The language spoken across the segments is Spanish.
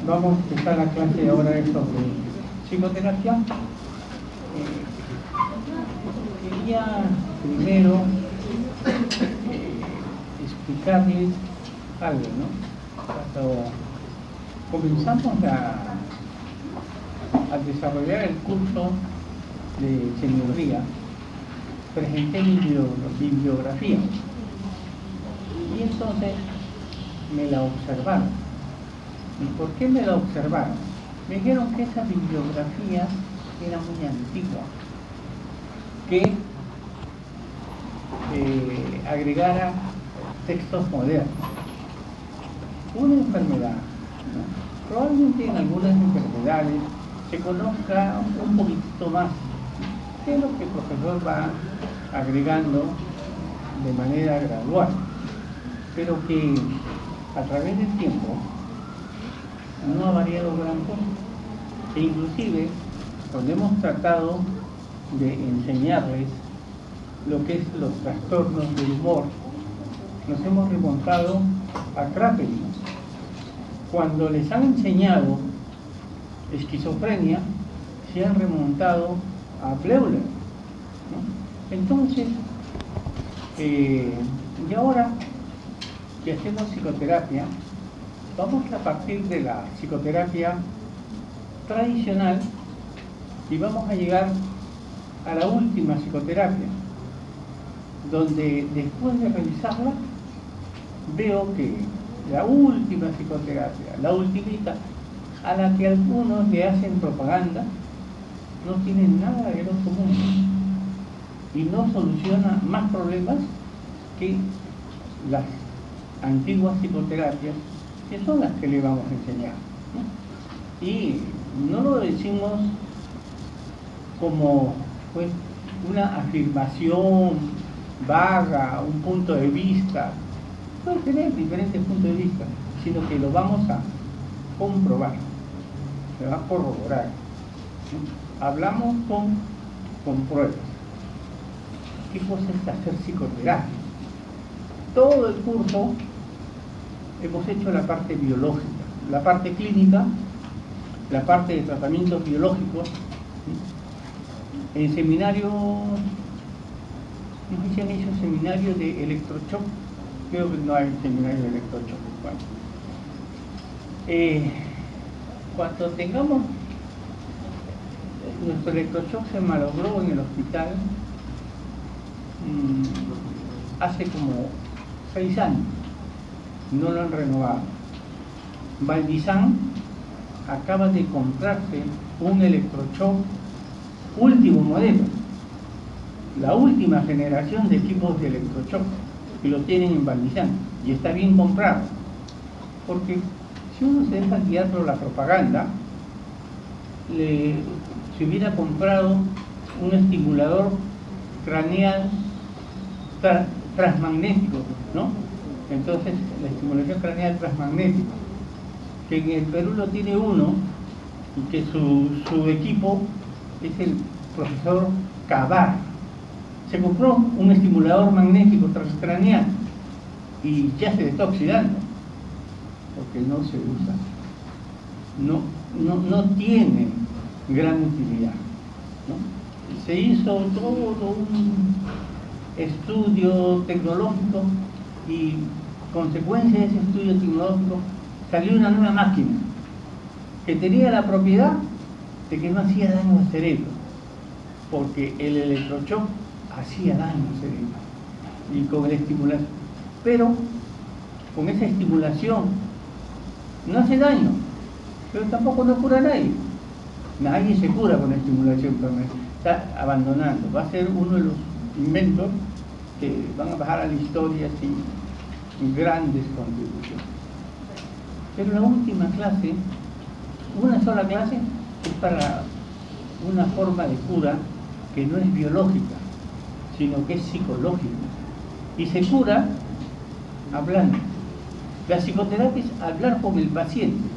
Vamos a empezar la clase ahora sobre psicoterapia. Quería primero explicarles algo, ¿no? Cuando comenzamos a desarrollar el curso de semiología, presenté mi bibliografía y entonces me la observaron. ¿Y por qué me la observaron? Me dijeron que esa bibliografía era muy antigua, que agregara textos modernos. Una enfermedad, ¿no? Probablemente en algunas enfermedades se conozca un poquitito más que lo que el profesor va agregando de manera gradual, pero que a través del tiempo no ha variado gran cosa. E inclusive, cuando hemos tratado de enseñarles lo que es los trastornos del humor, nos hemos remontado a Kraepelin. Cuando les han enseñado esquizofrenia, se han remontado a Bleuler, ¿no? Entonces, y ahora que hacemos psicoterapia, vamos a partir de la psicoterapia tradicional y vamos a llegar a la última psicoterapia, donde después de revisarla veo que la última psicoterapia, la ultimita, a la que algunos le hacen propaganda, no tiene nada del otro mundo y no soluciona más problemas que las antiguas psicoterapias, que son las que le vamos a enseñar, ¿no? Y no lo decimos como pues, una afirmación vaga, un punto de vista. Puede tener diferentes puntos de vista, sino que lo vamos a comprobar, se va a corroborar, ¿no? Hablamos con pruebas. ¿Qué cosa es hacer psicoterapia? Todo el curso hemos hecho la parte biológica, la parte clínica, la parte de tratamientos biológicos. En seminario, no sé si han hecho seminario de electroshock, creo que no hay seminario de electroshock. Bueno, cuando tengamos nuestro electroshock se malogró en el hospital hace como 6 años. No lo han renovado. Valdizán acaba de comprarse un electroshock último modelo, la última generación de equipos de electroshock que lo tienen en Valdizán y está bien comprado, porque si uno se deja guiar por la propaganda, se hubiera comprado un estimulador craneal transmagnético, ¿no? Entonces, la estimulación craneal transmagnética, que en el Perú lo tiene uno, y que su equipo es el profesor Cabar. Se compró un estimulador magnético transcraneal y ya se está oxidando, porque no se usa. No tiene gran utilidad, ¿no? Se hizo todo un estudio tecnológico y consecuencia de ese estudio tecnológico salió una nueva máquina que tenía la propiedad de que no hacía daño al cerebro, porque el electroshock hacía daño al cerebro y con la estimulación, pero con esa estimulación no hace daño, pero tampoco no cura a nadie. Nadie se cura con la estimulación, está abandonando. Va a ser uno de los inventos que van a bajar a la historia sin grandes contribuciones. Pero la última clase, una sola clase, es para una forma de cura que no es biológica, sino que es psicológica. Y se cura hablando. La psicoterapia es hablar con el paciente.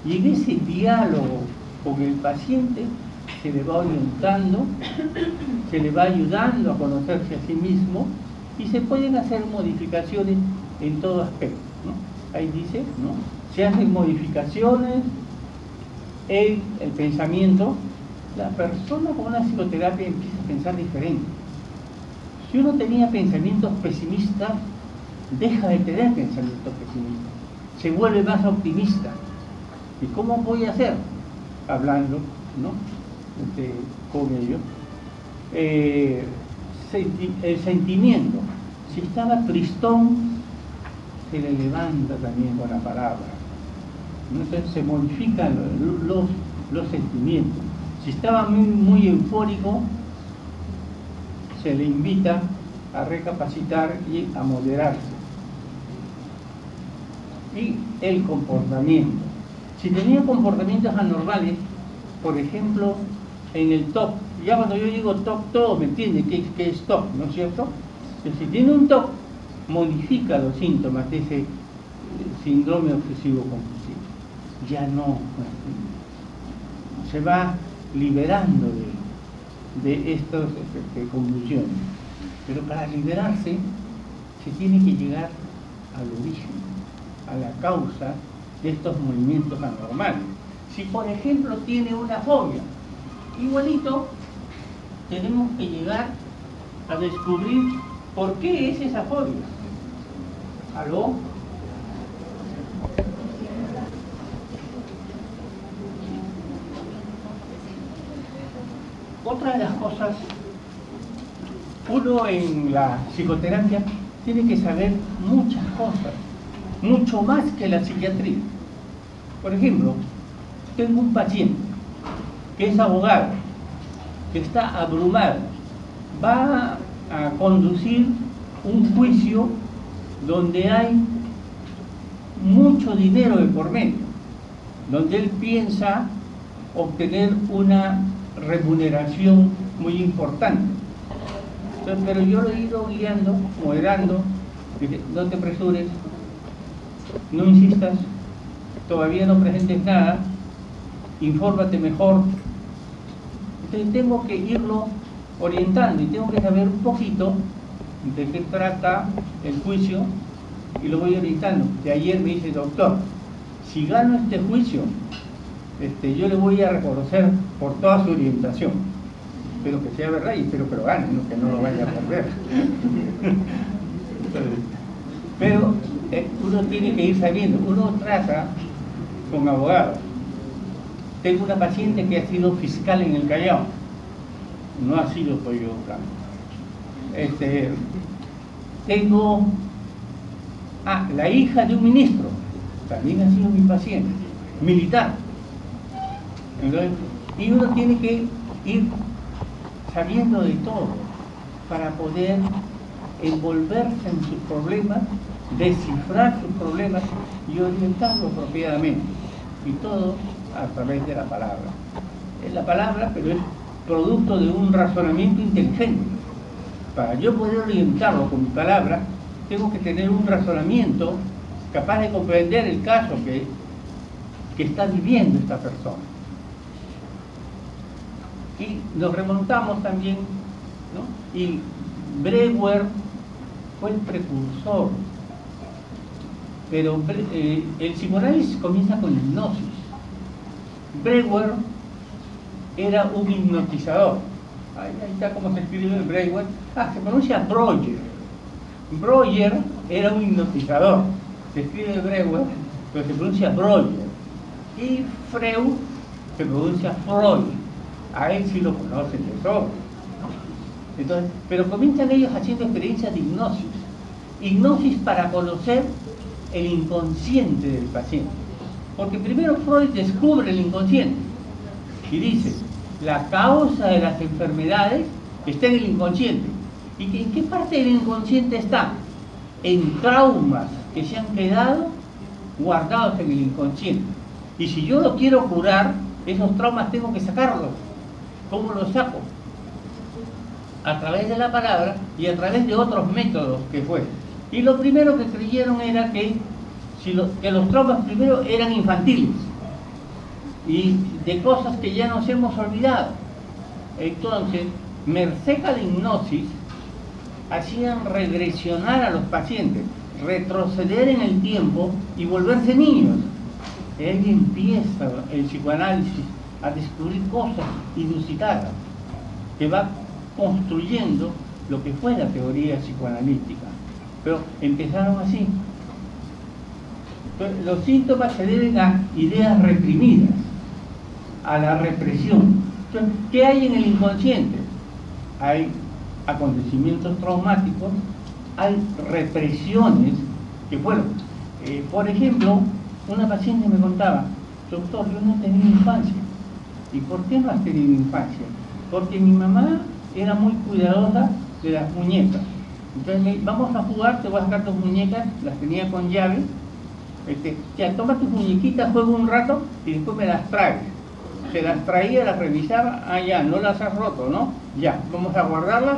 Y en ese diálogo con el paciente se le va orientando, se le va ayudando a conocerse a sí mismo y se pueden hacer modificaciones en todo aspecto, ¿no? Ahí dice, ¿no? Se hacen modificaciones el pensamiento, la persona con una psicoterapia empieza a pensar diferente. Si uno tenía pensamientos pesimistas, deja de tener pensamientos pesimistas, se vuelve más optimista. ¿Y cómo voy a hacer? Hablando, ¿no? Con ellos. El sentimiento, si estaba tristón, se le levanta también con la palabra. Entonces se modifican los sentimientos. Si estaba muy eufórico, se le invita a recapacitar y a moderarse. Y el comportamiento. Si tenía comportamientos anormales, por ejemplo, en el TOC, ya cuando yo digo TOC, todos me entienden qué es TOC, ¿no es cierto? Pero si tiene un TOC, modifica los síntomas de ese síndrome obsesivo compulsivo. Ya no, se va liberando de estas convulsiones. Pero para liberarse se tiene que llegar al origen, a la causa de estos movimientos anormales. Si por ejemplo tiene una fobia, igualito tenemos que llegar a descubrir por qué es esa fobia. ¿Aló? Otra de las cosas, uno en la psicoterapia tiene que saber muchas cosas, mucho más que la psiquiatría. Por ejemplo, tengo un paciente que es abogado, que está abrumado, va a conducir un juicio donde hay mucho dinero de por medio, donde él piensa obtener una remuneración muy importante. Entonces, pero yo lo he ido guiando, moderando, dije, no te apresures, no insistas, todavía no presentes nada, infórmate mejor. Entonces tengo que irlo orientando y tengo que saber un poquito de qué trata el juicio y lo voy orientando. De ayer me dice, doctor, si gano este juicio, yo le voy a reconocer por toda su orientación. Espero que sea verdad y espero que lo gane, ¿no? Que no lo vaya a perder. Pero uno tiene que ir sabiendo, uno trata con abogados. Tengo una paciente que ha sido fiscal en el Callao, no ha sido pollo blanco. Tengo la hija de un ministro, también ha sido mi paciente, militar. Entonces, y uno tiene que ir sabiendo de todo para poder envolverse en sus problemas, descifrar sus problemas y orientarlos apropiadamente. Y todo a través de la palabra. Es la palabra, pero es producto de un razonamiento inteligente. Para yo poder orientarlo con mi palabra, tengo que tener un razonamiento capaz de comprender el caso que está viviendo esta persona. Y nos remontamos también, ¿no? Y Breuer fue el precursor, pero el psicoanálisis comienza con hipnosis. Breuer era un hipnotizador. Ahí está como se escribe Breuer. Se pronuncia Breuer. Breuer era un hipnotizador. Se escribe Breuer, pero se pronuncia Breuer. Y Freud se pronuncia Freud. A él sí lo conocen de sobra. Entonces, pero comienzan ellos haciendo experiencias de hipnosis. Hipnosis para conocer el inconsciente del paciente. Porque primero Freud descubre el inconsciente y dice, la causa de las enfermedades está en el inconsciente. ¿Y en qué parte del inconsciente está? En traumas que se han quedado guardados en el inconsciente. Y si yo lo quiero curar, esos traumas tengo que sacarlos. ¿Cómo los saco? A través de la palabra y a través de otros métodos que fue. Y lo primero que creyeron era que los traumas primero eran infantiles y de cosas que ya nos hemos olvidado. Entonces, merced a la hipnosis, hacían regresionar a los pacientes, retroceder en el tiempo y volverse niños. ahí empieza el psicoanálisis a descubrir cosas inusitadas que va construyendo lo que fue la teoría psicoanalítica. Pero empezaron así. Entonces, los síntomas se deben a ideas reprimidas, a la represión. Entonces, ¿qué hay en el inconsciente? Hay acontecimientos traumáticos, hay represiones que fueron. Por ejemplo, una paciente me contaba: doctor, yo no he tenido infancia. ¿Y por qué no has tenido infancia? Porque mi mamá era muy cuidadosa de las muñecas. Entonces, vamos a jugar, te voy a sacar tus muñecas, las tenía con llave. Ya, toma tus muñequitas, juega un rato y después me las traes. Se las traía, las revisaba, ya, no las has roto, ¿no? Ya, vamos a guardarlas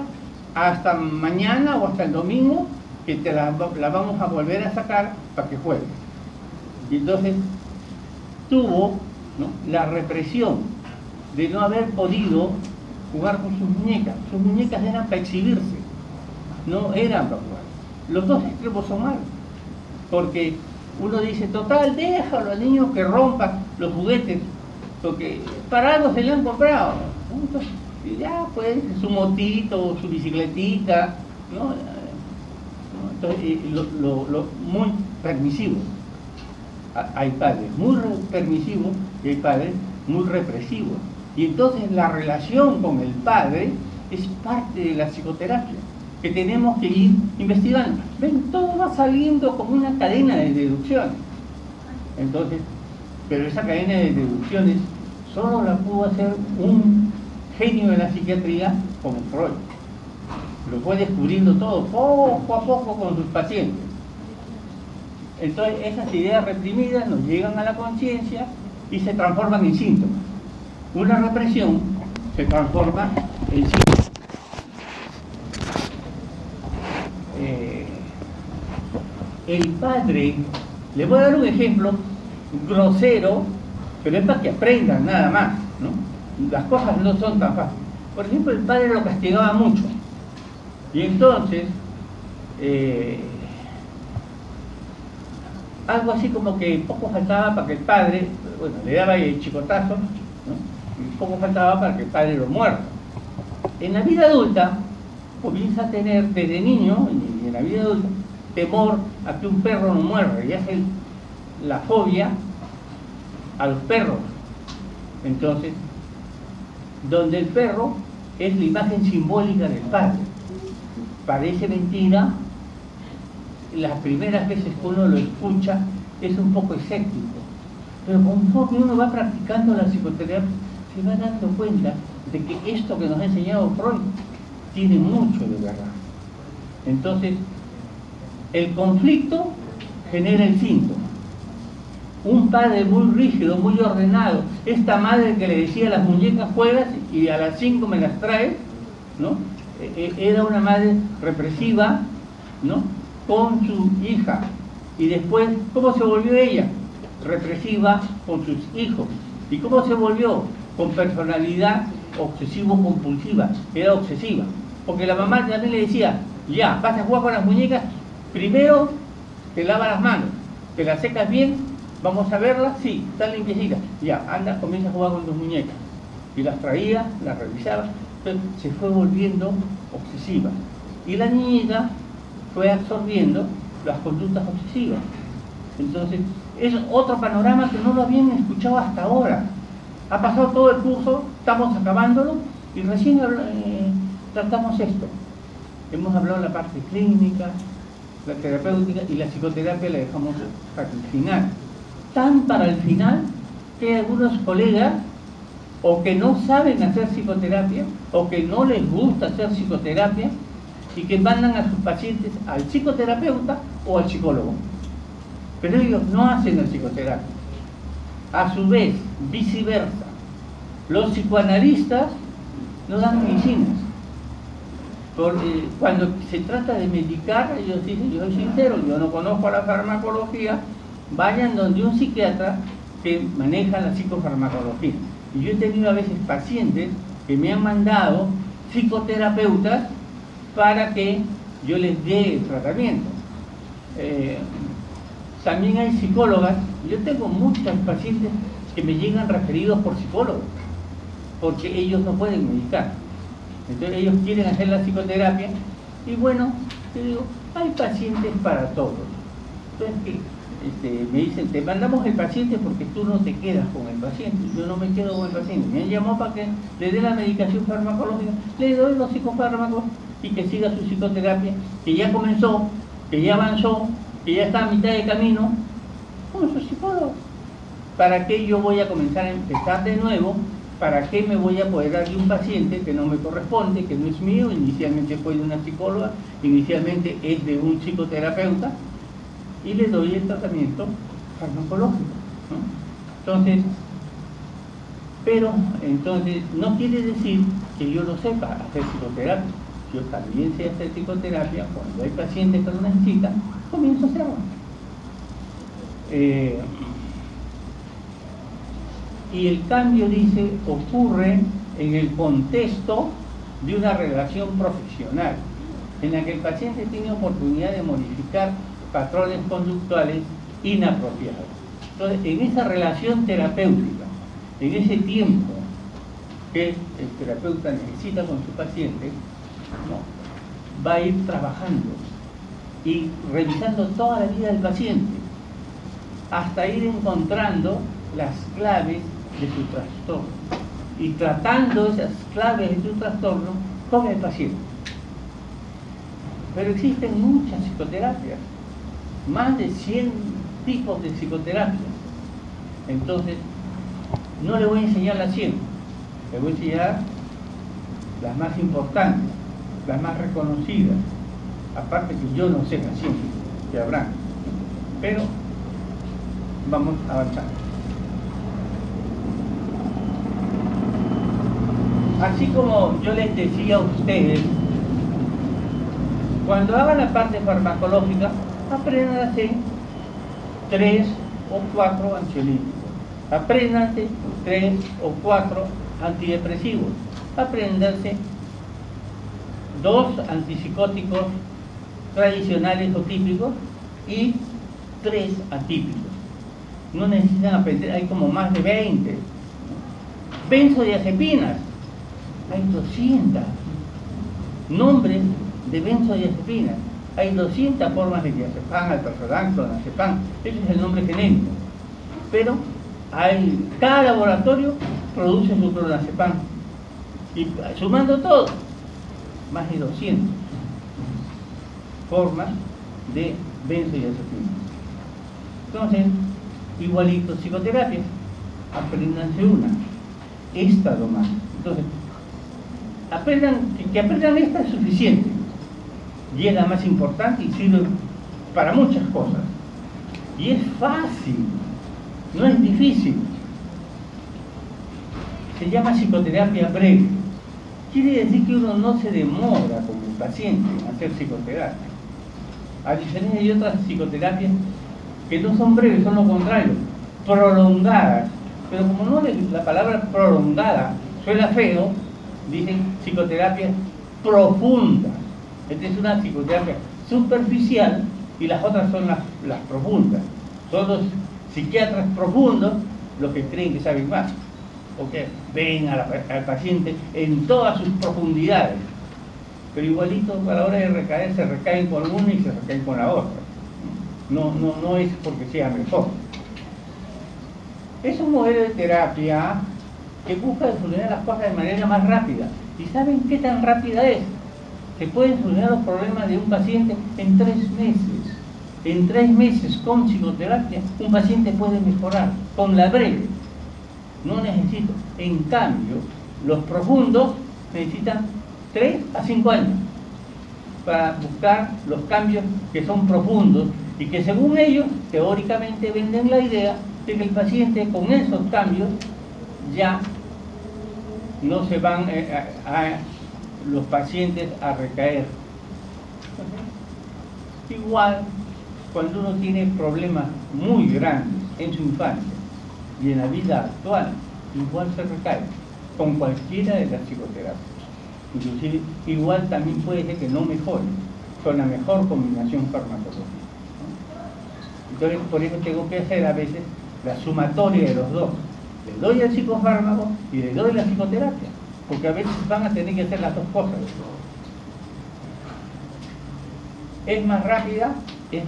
hasta mañana o hasta el domingo, que te las vamos a volver a sacar para que juegues. Y entonces tuvo, ¿no?, la represión de no haber podido jugar con sus muñecas. Sus muñecas eran para exhibirse, no eran para jugar. Los dos extremos son malos, porque uno dice: total, déjalo al niño que rompa los juguetes, porque para algo se le han comprado, ¿no? Entonces, ya pues, su motito, su bicicletita, ¿no? Entonces, muy permisivo. Hay padres muy permisivos y hay padres muy represivos. Y entonces la relación con el padre es parte de la psicoterapia, que tenemos que ir investigando. Ven, todo va saliendo como una cadena de deducciones. Entonces, pero esa cadena de deducciones solo la pudo hacer un genio de la psiquiatría como Freud. Lo fue descubriendo todo poco a poco con sus pacientes. Entonces, esas ideas reprimidas nos llegan a la conciencia y se transforman en síntomas. Una represión se transforma en síntomas. El padre, le voy a dar un ejemplo grosero, pero es para que aprendan nada más, ¿no? Las cosas no son tan fáciles. Por ejemplo, el padre lo castigaba mucho. Y entonces, algo así como que poco faltaba para que el padre, bueno, le daba el chicotazo, ¿no?, y poco faltaba para que el padre lo muerda. En la vida adulta comienza a tener desde niño, y en la vida adulta, temor a que un perro no muerda, y hace la fobia a los perros. Entonces, donde el perro es la imagen simbólica del padre. Parece mentira, las primeras veces que uno lo escucha es un poco escéptico, pero conforme uno va practicando la psicoterapia se va dando cuenta de que esto que nos ha enseñado Freud tiene mucho de verdad. Entonces, el conflicto genera el síntoma. Un padre muy rígido, muy ordenado, esta madre que le decía a las muñecas: juegas y a las 5 me las traes, ¿no? Era una madre represiva, ¿no?, con su hija. Y después, ¿cómo se volvió ella? Represiva con sus hijos. ¿Y cómo se volvió? Con personalidad obsesivo-compulsiva. Era obsesiva. Porque la mamá también le decía: ya, vas a jugar con las muñecas, primero te lavas las manos, te las secas bien, vamos a verlas, sí, están limpiecitas. Ya, anda, comienza a jugar con tus muñecas. Y las traía, las revisaba. Entonces se fue volviendo obsesiva. Y la niñita fue absorbiendo las conductas obsesivas. Entonces, es otro panorama que no lo habían escuchado hasta ahora. Ha pasado todo el curso, estamos acabándolo y recién tratamos esto. Hemos hablado de la parte clínica, la terapéutica, y la psicoterapia la dejamos para el final. Tan para el final que hay algunos colegas o que no saben hacer psicoterapia o que no les gusta hacer psicoterapia y que mandan a sus pacientes al psicoterapeuta o al psicólogo. Pero ellos no hacen la psicoterapia. A su vez, viceversa, los psicoanalistas no dan medicinas. Porque cuando se trata de medicar, ellos dicen: yo soy sincero, yo no conozco la farmacología, vayan donde un psiquiatra que maneja la psicofarmacología. Y yo he tenido a veces pacientes que me han mandado psicoterapeutas para que yo les dé el tratamiento. también hay psicólogas. Yo tengo muchos pacientes que me llegan referidos por psicólogos, porque ellos no pueden medicar. Entonces ellos quieren hacer la psicoterapia y bueno, te digo, hay pacientes para todos. Entonces me dicen, te mandamos el paciente porque tú no te quedas con el paciente. Yo no me quedo con el paciente. Me llamó para que le dé la medicación farmacológica, le doy los psicofármacos y que siga su psicoterapia, que ya comenzó, que ya avanzó, que ya está a mitad de camino, con su psicólogo. ¿Para qué yo voy a comenzar a empezar de nuevo? ¿Para qué me voy a poder darle un paciente que no me corresponde, que no es mío? Inicialmente fue de una psicóloga, inicialmente es de un psicoterapeuta, y le doy el tratamiento farmacológico, ¿no? Entonces no quiere decir que yo no sepa hacer psicoterapia. Yo también sé hacer psicoterapia. Cuando hay pacientes que lo necesitan, comienzo a hacerlo. Y el cambio, dice, ocurre en el contexto de una relación profesional, en la que el paciente tiene oportunidad de modificar patrones conductuales inapropiados. Entonces, en esa relación terapéutica, en ese tiempo que el terapeuta necesita con su paciente, ¿no?, va a ir trabajando y revisando toda la vida del paciente hasta ir encontrando las claves de su trastorno y tratando esas claves de su trastorno con el paciente. Pero existen muchas psicoterapias, más de 100 tipos de psicoterapias. Entonces, no le voy a enseñar las 100, le voy a enseñar las más importantes, las más reconocidas. Aparte que yo no sé las 100 que habrán, pero vamos avanzando. Así como yo les decía a ustedes, cuando hagan la parte farmacológica, aprendan a hacer 3 o 4 ansiolíticos, apréndanse 3 o 4 antidepresivos, apréndanse 2 antipsicóticos tradicionales o típicos y 3 atípicos. No necesitan aprender, hay como más de 20. Benzodiazepinas, hay 200 nombres de benzodiazepinas, hay 200 formas de diazepam, alprazolam, clonazepam, ese es el nombre genérico. Pero cada laboratorio produce su clonazepam, y sumando todo, más de 200 formas de benzodiazepinas. Entonces, igualito psicoterapia, apréndanse una, esta nomás. Entonces, que aprendan esta es suficiente, y es la más importante y sirve para muchas cosas. Y es fácil, no es difícil. Se llama psicoterapia breve. Quiere decir que uno no se demora con el paciente en hacer psicoterapia. A diferencia de otras psicoterapias que no son breves, son lo contrario, prolongadas. Pero como no la palabra prolongada suena feo, dicen psicoterapia profunda. Esta es una psicoterapia superficial y las otras son las profundas. Son los psiquiatras profundos los que creen que saben más, porque ven al paciente en todas sus profundidades. Pero igualito a la hora de recaer se recaen con una y se recaen con la otra. No es porque sea mejor. Es un modelo de terapia que busca solucionar las cosas de manera más rápida. ¿Y saben qué tan rápida es? Se pueden solucionar los problemas de un paciente en 3 meses. En 3 meses con psicoterapia un paciente puede mejorar con la breve. No necesito. En cambio, los profundos necesitan 3 a 5 años para buscar los cambios que son profundos y que según ellos teóricamente venden la idea de que el paciente con esos cambios ya no se van los pacientes a recaer. Igual cuando uno tiene problemas muy grandes en su infancia y en la vida actual, igual se recae con cualquiera de las psicoterapias. Inclusive igual también puede ser que no mejore con la mejor combinación farmacológica. Entonces, por eso tengo que hacer a veces la sumatoria de los dos. Le doy el psicofármaco y le doy la psicoterapia, porque a veces van a tener que hacer las dos cosas. Es más rápida, es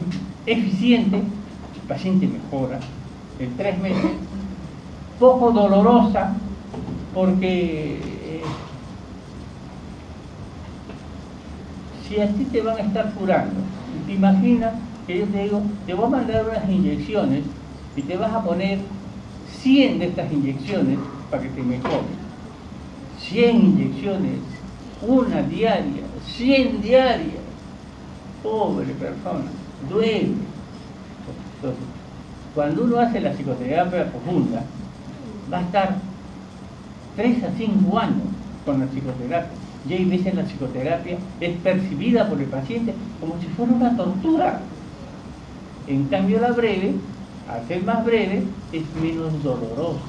eficiente, el paciente mejora en 3 meses, poco dolorosa, porque si a ti te van a estar curando, te imaginas que yo te digo, te voy a mandar unas inyecciones y te vas a poner 100 de estas inyecciones para que te mejores. 100 inyecciones, una diaria, 100 diarias. Pobre persona, duele. Entonces, cuando uno hace la psicoterapia profunda, va a estar 3 a 5 años con la psicoterapia. Y hay veces la psicoterapia es percibida por el paciente como si fuera una tortura. En cambio la breve, al ser más breve, es menos dolorosa.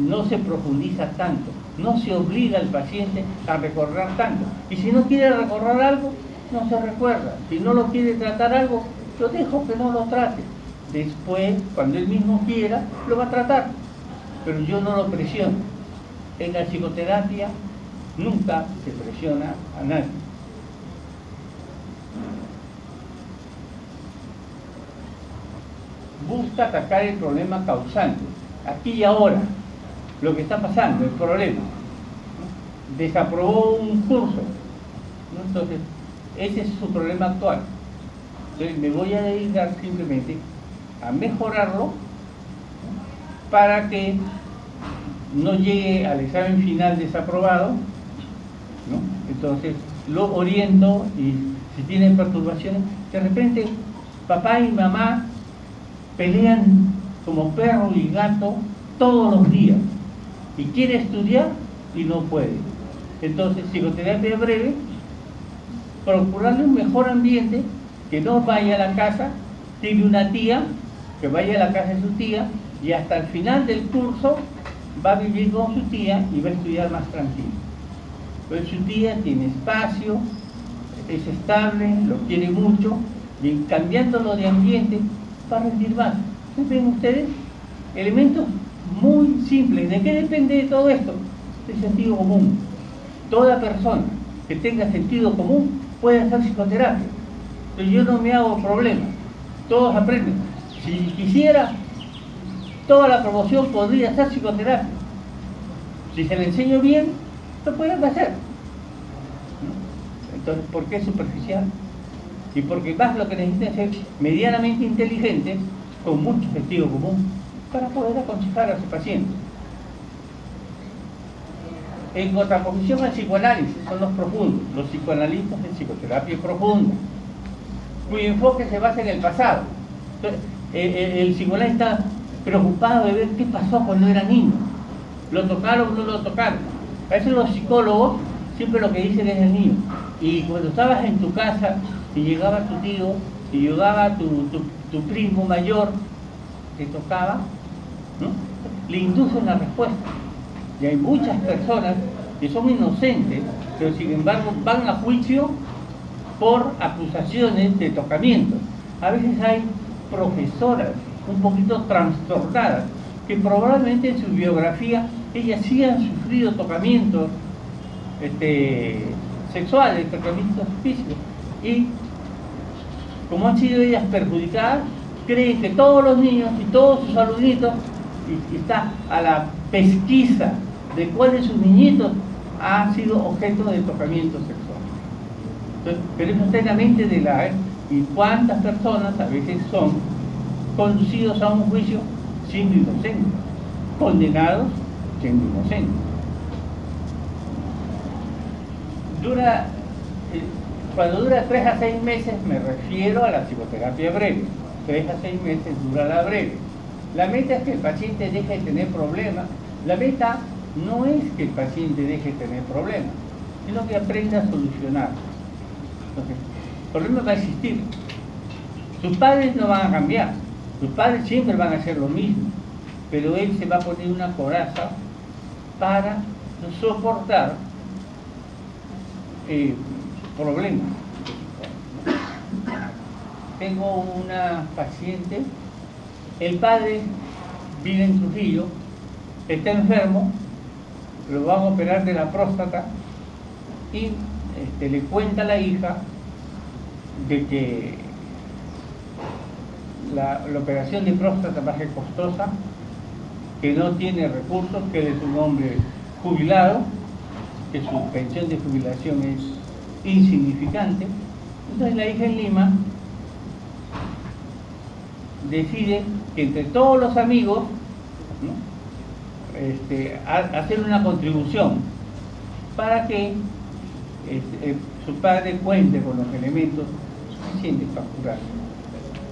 No se profundiza tanto, no se obliga al paciente a recordar tanto. Y si no quiere recordar algo, no se recuerda. Si no lo quiere tratar algo, lo dejo que no lo trate. Después, cuando él mismo quiera, lo va a tratar. Pero yo no lo presiono. En la psicoterapia nunca se presiona a nadie. Busca atacar el problema causante, aquí y ahora, lo que está pasando, el problema. Desaprobó un curso, ¿no? Entonces, ese es su problema actual. Entonces, me voy a dedicar simplemente a mejorarlo para que no llegue al examen final desaprobado, ¿no? Entonces, lo oriento y si tiene perturbaciones, de repente papá y mamá pelean como perro y gato todos los días y quiere estudiar y no puede. Entonces, psicoterapia breve, procurarle un mejor ambiente, que no vaya a la casa, tiene una tía, que vaya a la casa de su tía y hasta el final del curso va a vivir con su tía y va a estudiar más tranquilo. Pues su tía tiene espacio, es estable, lo quiere mucho, y cambiándolo de ambiente va a rendir más. ¿Ven ustedes? Elementos muy simples. ¿De qué depende de todo esto? De sentido común. Toda persona que tenga sentido común puede hacer psicoterapia. Entonces yo no me hago problema. Todos aprenden. Si quisiera, toda la promoción podría hacer psicoterapia. Si se le enseño bien, lo pueden hacer. Entonces, ¿por qué es superficial? Y porque más lo que necesitan es ser medianamente inteligentes, con mucho sentido común, para poder aconsejar a su paciente. En contraposición al psicoanálisis, son los profundos, los psicoanalistas de psicoterapia profunda, cuyo enfoque se basa en el pasado. Entonces, el psicoanalista está preocupado de ver qué pasó cuando era niño. ¿Lo tocaron o no lo tocaron? A veces los psicólogos siempre lo que dicen es el niño. Y cuando estabas en tu casa y llegaba tu tío y llegaba tu primo mayor, te tocaba, ¿no? Le inducen la respuesta. Y hay muchas personas que son inocentes, pero sin embargo van a juicio por acusaciones de tocamiento. A veces hay profesoras un poquito trastornadas que probablemente en su biografía ellas sí han sufrido tocamientos sexuales, tocamientos físicos, y como han sido ellas perjudicadas, creen que todos los niños y todos sus alumnitos, y está a la pesquisa de cuáles sus niñitos han sido objeto de tocamiento sexual. Entonces, pero eso está en la mente de y cuántas personas a veces son conducidos a un juicio siendo inocentes, condenados siendo inocentes. Cuando dura 3 a 6 meses, me refiero a la psicoterapia breve. 3 a 6 meses dura la breve. La meta es que el paciente deje de tener problemas. La meta no es que el paciente deje de tener problemas, sino que aprenda a solucionar. Entonces, el problema va a existir. Sus padres no van a cambiar. Sus padres siempre van a hacer lo mismo. Pero él se va a poner una coraza para soportar problemas. tengo una paciente, el padre vive en Trujillo, está enfermo, lo van a operar de la próstata y le cuenta a la hija de que la operación de próstata va a ser costosa, que no tiene recursos, que él es un hombre jubilado, que su pensión de jubilación es insignificante. Entonces la hija en Lima decide que entre todos los amigos, ¿no?, hacer una contribución para que su padre cuente con los elementos suficientes para curar.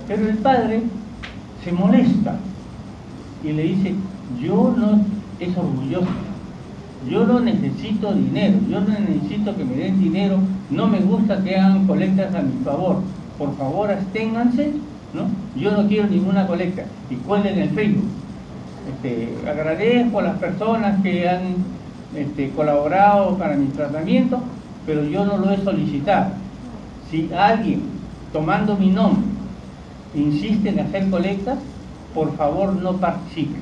Pero el padre se molesta y le dice: yo no, es orgulloso, yo no necesito dinero, yo no necesito que me den dinero, no me gusta que hagan colectas a mi favor, por favor absténganse, ¿no? Yo no quiero ninguna colecta. Y cuelga en el Facebook: agradezco a las personas que han colaborado para mi tratamiento, pero yo no lo he solicitado. Si alguien, tomando mi nombre, insiste en hacer colectas, por favor no participe.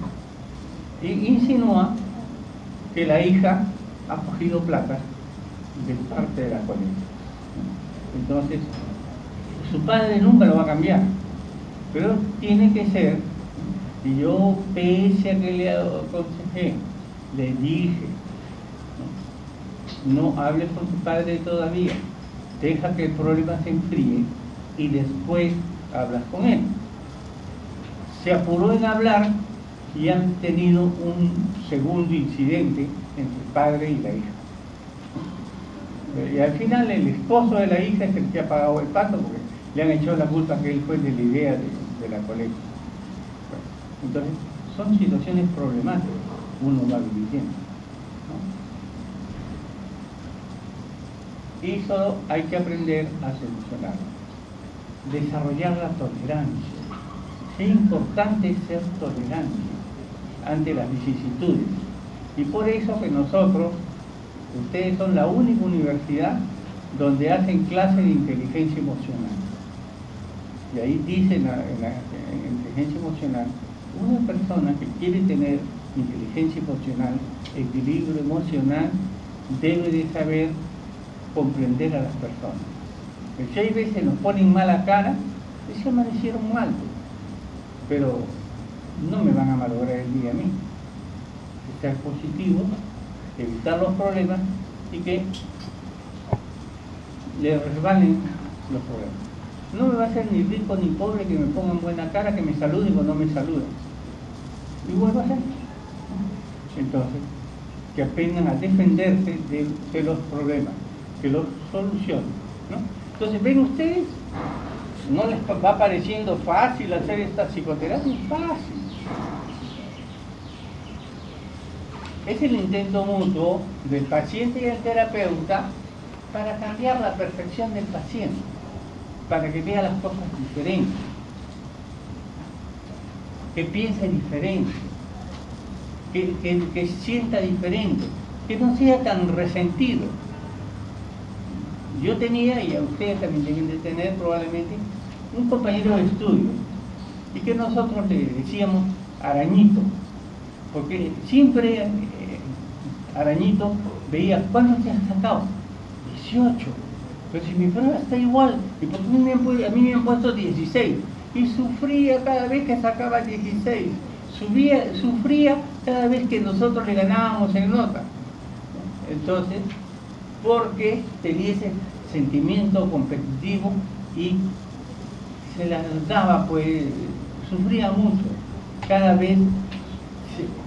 Y insinúa que la hija ha cogido plata de parte de la colecta. Entonces, su padre nunca lo va a cambiar, pero tiene que ser. Y yo, pese a que le aconsejé, le dije: no hables con tu padre todavía, deja que el problema se enfríe y después hablas con él. Se apuró en hablar y han tenido un segundo incidente entre el padre y la hija. Y al final el esposo de la hija es el que ha pagado el pato, porque le han echado la culpa que él fue de la idea de la colecta. Entonces, son situaciones problemáticas, uno va viviendo, ¿no? Y solo hay que aprender a solucionarlo. Desarrollar la tolerancia. Es importante ser tolerante ante las vicisitudes. Y por eso que nosotros, ustedes son la única universidad donde hacen clases de inteligencia emocional. Y ahí dicen en inteligencia emocional: una persona que quiere tener inteligencia emocional, equilibrio emocional, debe de saber comprender a las personas. Si hay veces nos ponen mala cara, se amanecieron mal, pero no me van a malograr el día a mí. Ser positivo, evitar los problemas y que le resbalen los problemas. No me va a hacer ni rico ni pobre que me pongan buena cara, que me saluden o no me saluden. Y vuelvo a hacer. Entonces, que aprendan a defenderse de los problemas, que los solucionen, ¿no? Entonces, ven ustedes, no les va pareciendo fácil hacer esta psicoterapia. Es fácil. Es el intento mutuo del paciente y el terapeuta para cambiar la percepción del paciente, para que vea las cosas diferentes, que piense diferente, que sienta diferente, que no sea tan resentido. Yo tenía, y a ustedes también deben de tener probablemente, un compañero de estudio, y que nosotros le decíamos Arañito, porque siempre Arañito veía: ¿cuántos te has sacado? 18. Pero si mi prueba está igual, ¿y por qué a mí me han puesto 16? Y sufría cada vez que sacaba 16. Sufría cada vez que nosotros le ganábamos en nota. Entonces, porque tenía ese sentimiento competitivo y se la daba, pues, sufría mucho. Cada vez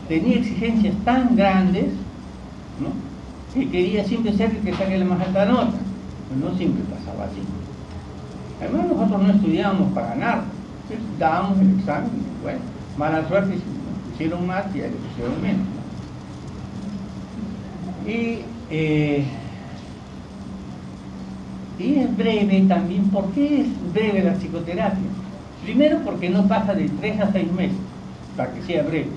tenía exigencias tan grandes, ¿no?, que quería siempre ser el que saque la más alta nota. Pues no siempre pasaba así. Además, nosotros no estudiábamos para ganar, dábamos el examen y, bueno, mala suerte, si nos pusieron más y ya le pusieron menos, ¿no? Y es breve también. ¿Por qué es breve la psicoterapia? Primero, porque no pasa de 3 a 6 meses, para que sea breve.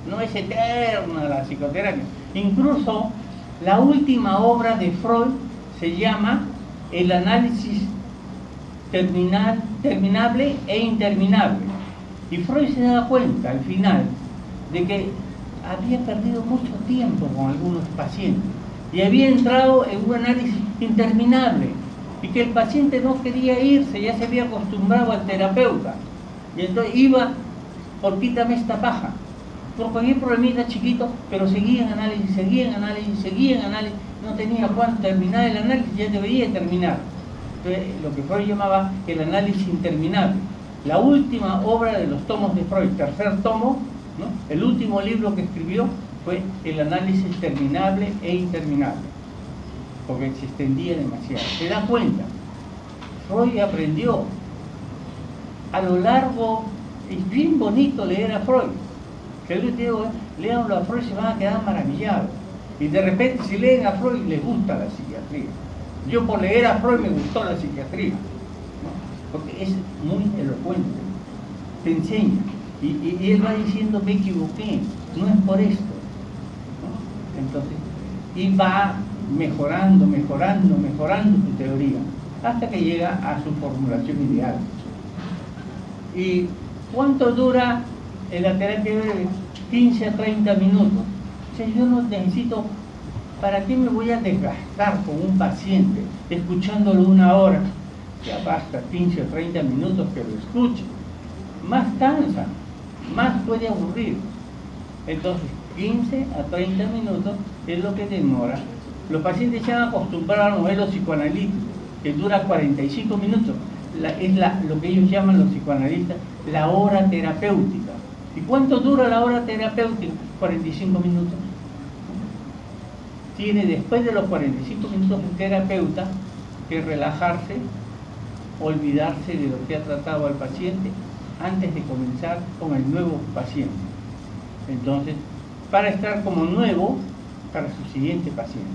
No es eterna la psicoterapia. Incluso la última obra de Freud se llama El análisis terminal terminable e interminable. Y Freud se daba cuenta al final de que había perdido mucho tiempo con algunos pacientes y había entrado en un análisis interminable y que el paciente no quería irse, ya se había acostumbrado al terapeuta y entonces iba por quítame esta paja, por cualquier problemita chiquito, pero seguía en análisis, no tenía cuándo terminar el análisis, ya debería terminar. Entonces, lo que Freud llamaba el análisis interminable. La última obra de los tomos de Freud, tercer tomo, ¿no? El último libro que escribió fue el análisis terminable e interminable, porque se extendía demasiado. ¿Se da cuenta? Freud aprendió a lo largo, es bien bonito leer a Freud. Que yo les digo, léanlo a Freud, se van a quedar maravillados. Y de repente, si leen a Freud, les gusta la psiquiatría. Yo por leer a Freud me gustó la psiquiatría, ¿no? Porque es muy elocuente, te enseña. Y él va diciendo, me equivoqué, no es por esto, ¿no? Entonces, y va mejorando su teoría, hasta que llega a su formulación ideal. ¿Y cuánto dura la terapia breve? 15 a 30 minutos. O sea, yo no necesito, ¿para qué me voy a desgastar con un paciente escuchándolo una hora? Ya basta 15 o 30 minutos que lo escuche. Más cansa, más puede aburrir. Entonces, 15 a 30 minutos es lo que demora. Los pacientes se han acostumbrado al modelo psicoanalítico, que dura 45 minutos. Es lo que ellos llaman los psicoanalistas la hora terapéutica. ¿Y cuánto dura la hora terapéutica? 45 minutos. Tiene después de los 45 minutos el terapeuta que relajarse, olvidarse de lo que ha tratado al paciente antes de comenzar con el nuevo paciente. Entonces, para estar como nuevo para su siguiente paciente.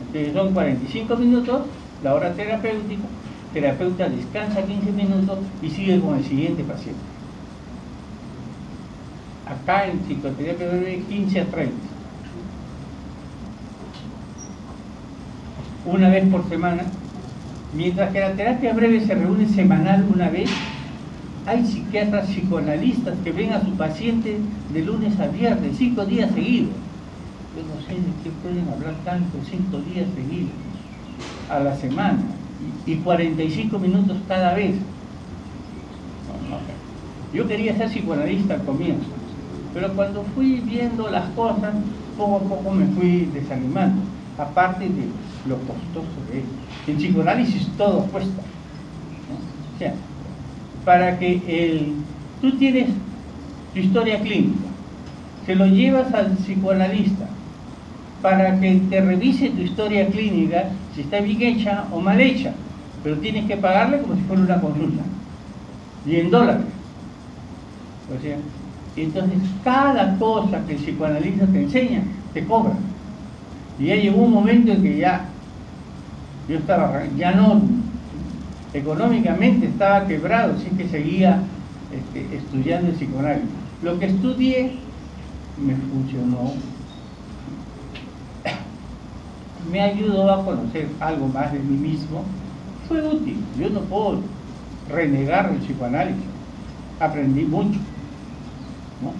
Entonces son 45 minutos, la hora terapéutica, terapeuta descansa 15 minutos y sigue con el siguiente paciente. Acá en psicoterapia breve 15 a 30. Una vez por semana, mientras que la terapia breve se reúne semanal una vez, hay psiquiatras psicoanalistas que ven a su paciente de lunes a viernes, 5 días seguidos. Yo no sé de qué pueden hablar tanto, 5 días seguidos a la semana y 45 minutos cada vez. No. Yo quería ser psicoanalista al comienzo, pero cuando fui viendo las cosas, poco a poco me fui desanimando, aparte de lo costoso de ello. En psicoanálisis todo cuesta, ¿no? O sea, para que tú tienes tu historia clínica, se lo llevas al psicoanalista para que te revise tu historia clínica, si está bien hecha o mal hecha, pero tienes que pagarle como si fuera una consulta, y en dólares. O sea, entonces cada cosa que el psicoanalista te enseña, te cobra. Y ya llegó un momento en que yo estaba, ya no, económicamente estaba quebrado, así que seguía estudiando el psicoanálisis. Lo que estudié me funcionó, me ayudó a conocer algo más de mí mismo, fue útil. Yo no puedo renegar el psicoanálisis, aprendí mucho, ¿no?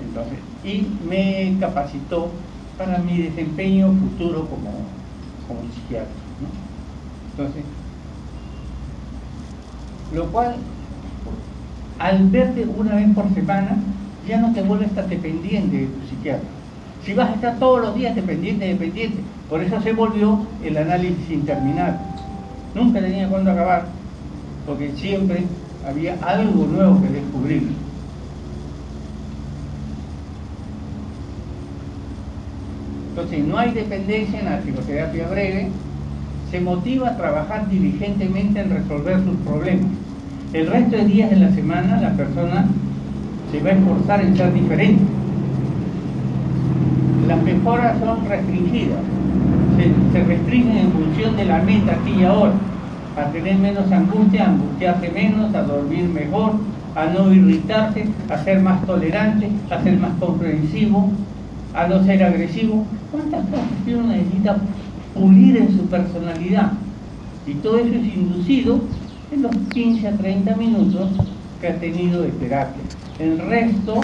Entonces, y me capacitó para mi desempeño futuro como psiquiatra, ¿no? Entonces, lo cual, al verte una vez por semana, ya no te vuelves tan dependiente de tu psiquiatra. Si vas a estar todos los días dependiente, por eso se volvió el análisis interminable. Nunca tenía cuándo acabar, porque siempre había algo nuevo que descubrir. Entonces, no hay dependencia en la psicoterapia breve, se motiva a trabajar diligentemente en resolver sus problemas. El resto de días de la semana la persona se va a esforzar en ser diferente. Las mejoras son restringidas, se restringen en función de la meta aquí y ahora, a tener menos angustia, a angustiarse menos, a dormir mejor, a no irritarse, a ser más tolerante, a ser más comprensivo, a no ser agresivo. ¿Cuántas cosas que uno necesita pulir en su personalidad? Y todo eso es inducido en los 15 a 30 minutos que ha tenido de terapia. El resto,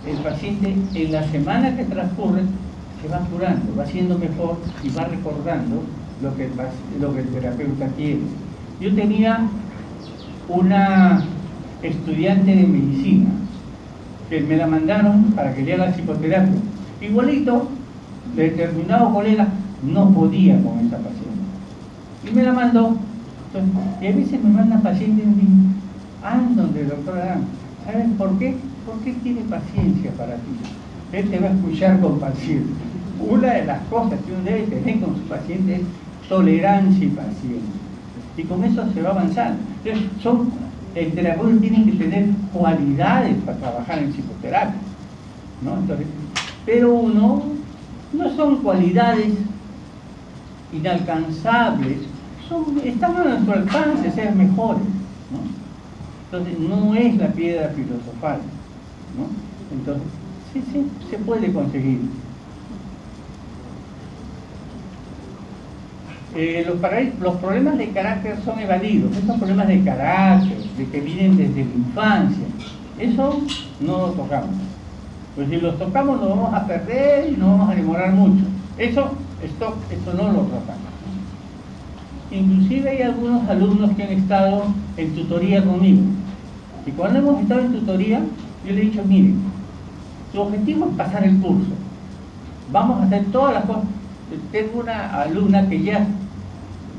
el paciente en la semana que transcurre se va curando, va siendo mejor y va recordando lo que el terapeuta quiere. Yo tenía una estudiante de medicina que me la mandaron para que le haga psicoterapia. Igualito, determinado colega no podía con esa paciente. Y me la mandó. Entonces, y a veces me mandan pacientes y dicen, donde el doctor Adán. ¿Sabes por qué? Porque tiene paciencia para ti. Él te va a escuchar con paciencia. Una de las cosas que uno debe tener con su paciente es tolerancia y paciencia. Y con eso se va avanzando. Entonces, el terapeuta tiene que tener cualidades para trabajar en psicoterapia, ¿no? Entonces, pero no son cualidades inalcanzables, están a nuestro alcance ser mejores, ¿no? Entonces, no es la piedra filosofal, ¿no? Entonces, sí, se puede conseguir. Los problemas de carácter son evadidos, esos problemas de carácter, de que vienen desde la infancia, eso no lo tocamos. Pues si los tocamos nos vamos a perder y nos vamos a demorar mucho. Eso no lo tratamos. Inclusive hay algunos alumnos que han estado en tutoría conmigo. Y cuando hemos estado en tutoría, yo le he dicho, miren, tu objetivo es pasar el curso. Vamos a hacer todas las cosas. Tengo una alumna que ya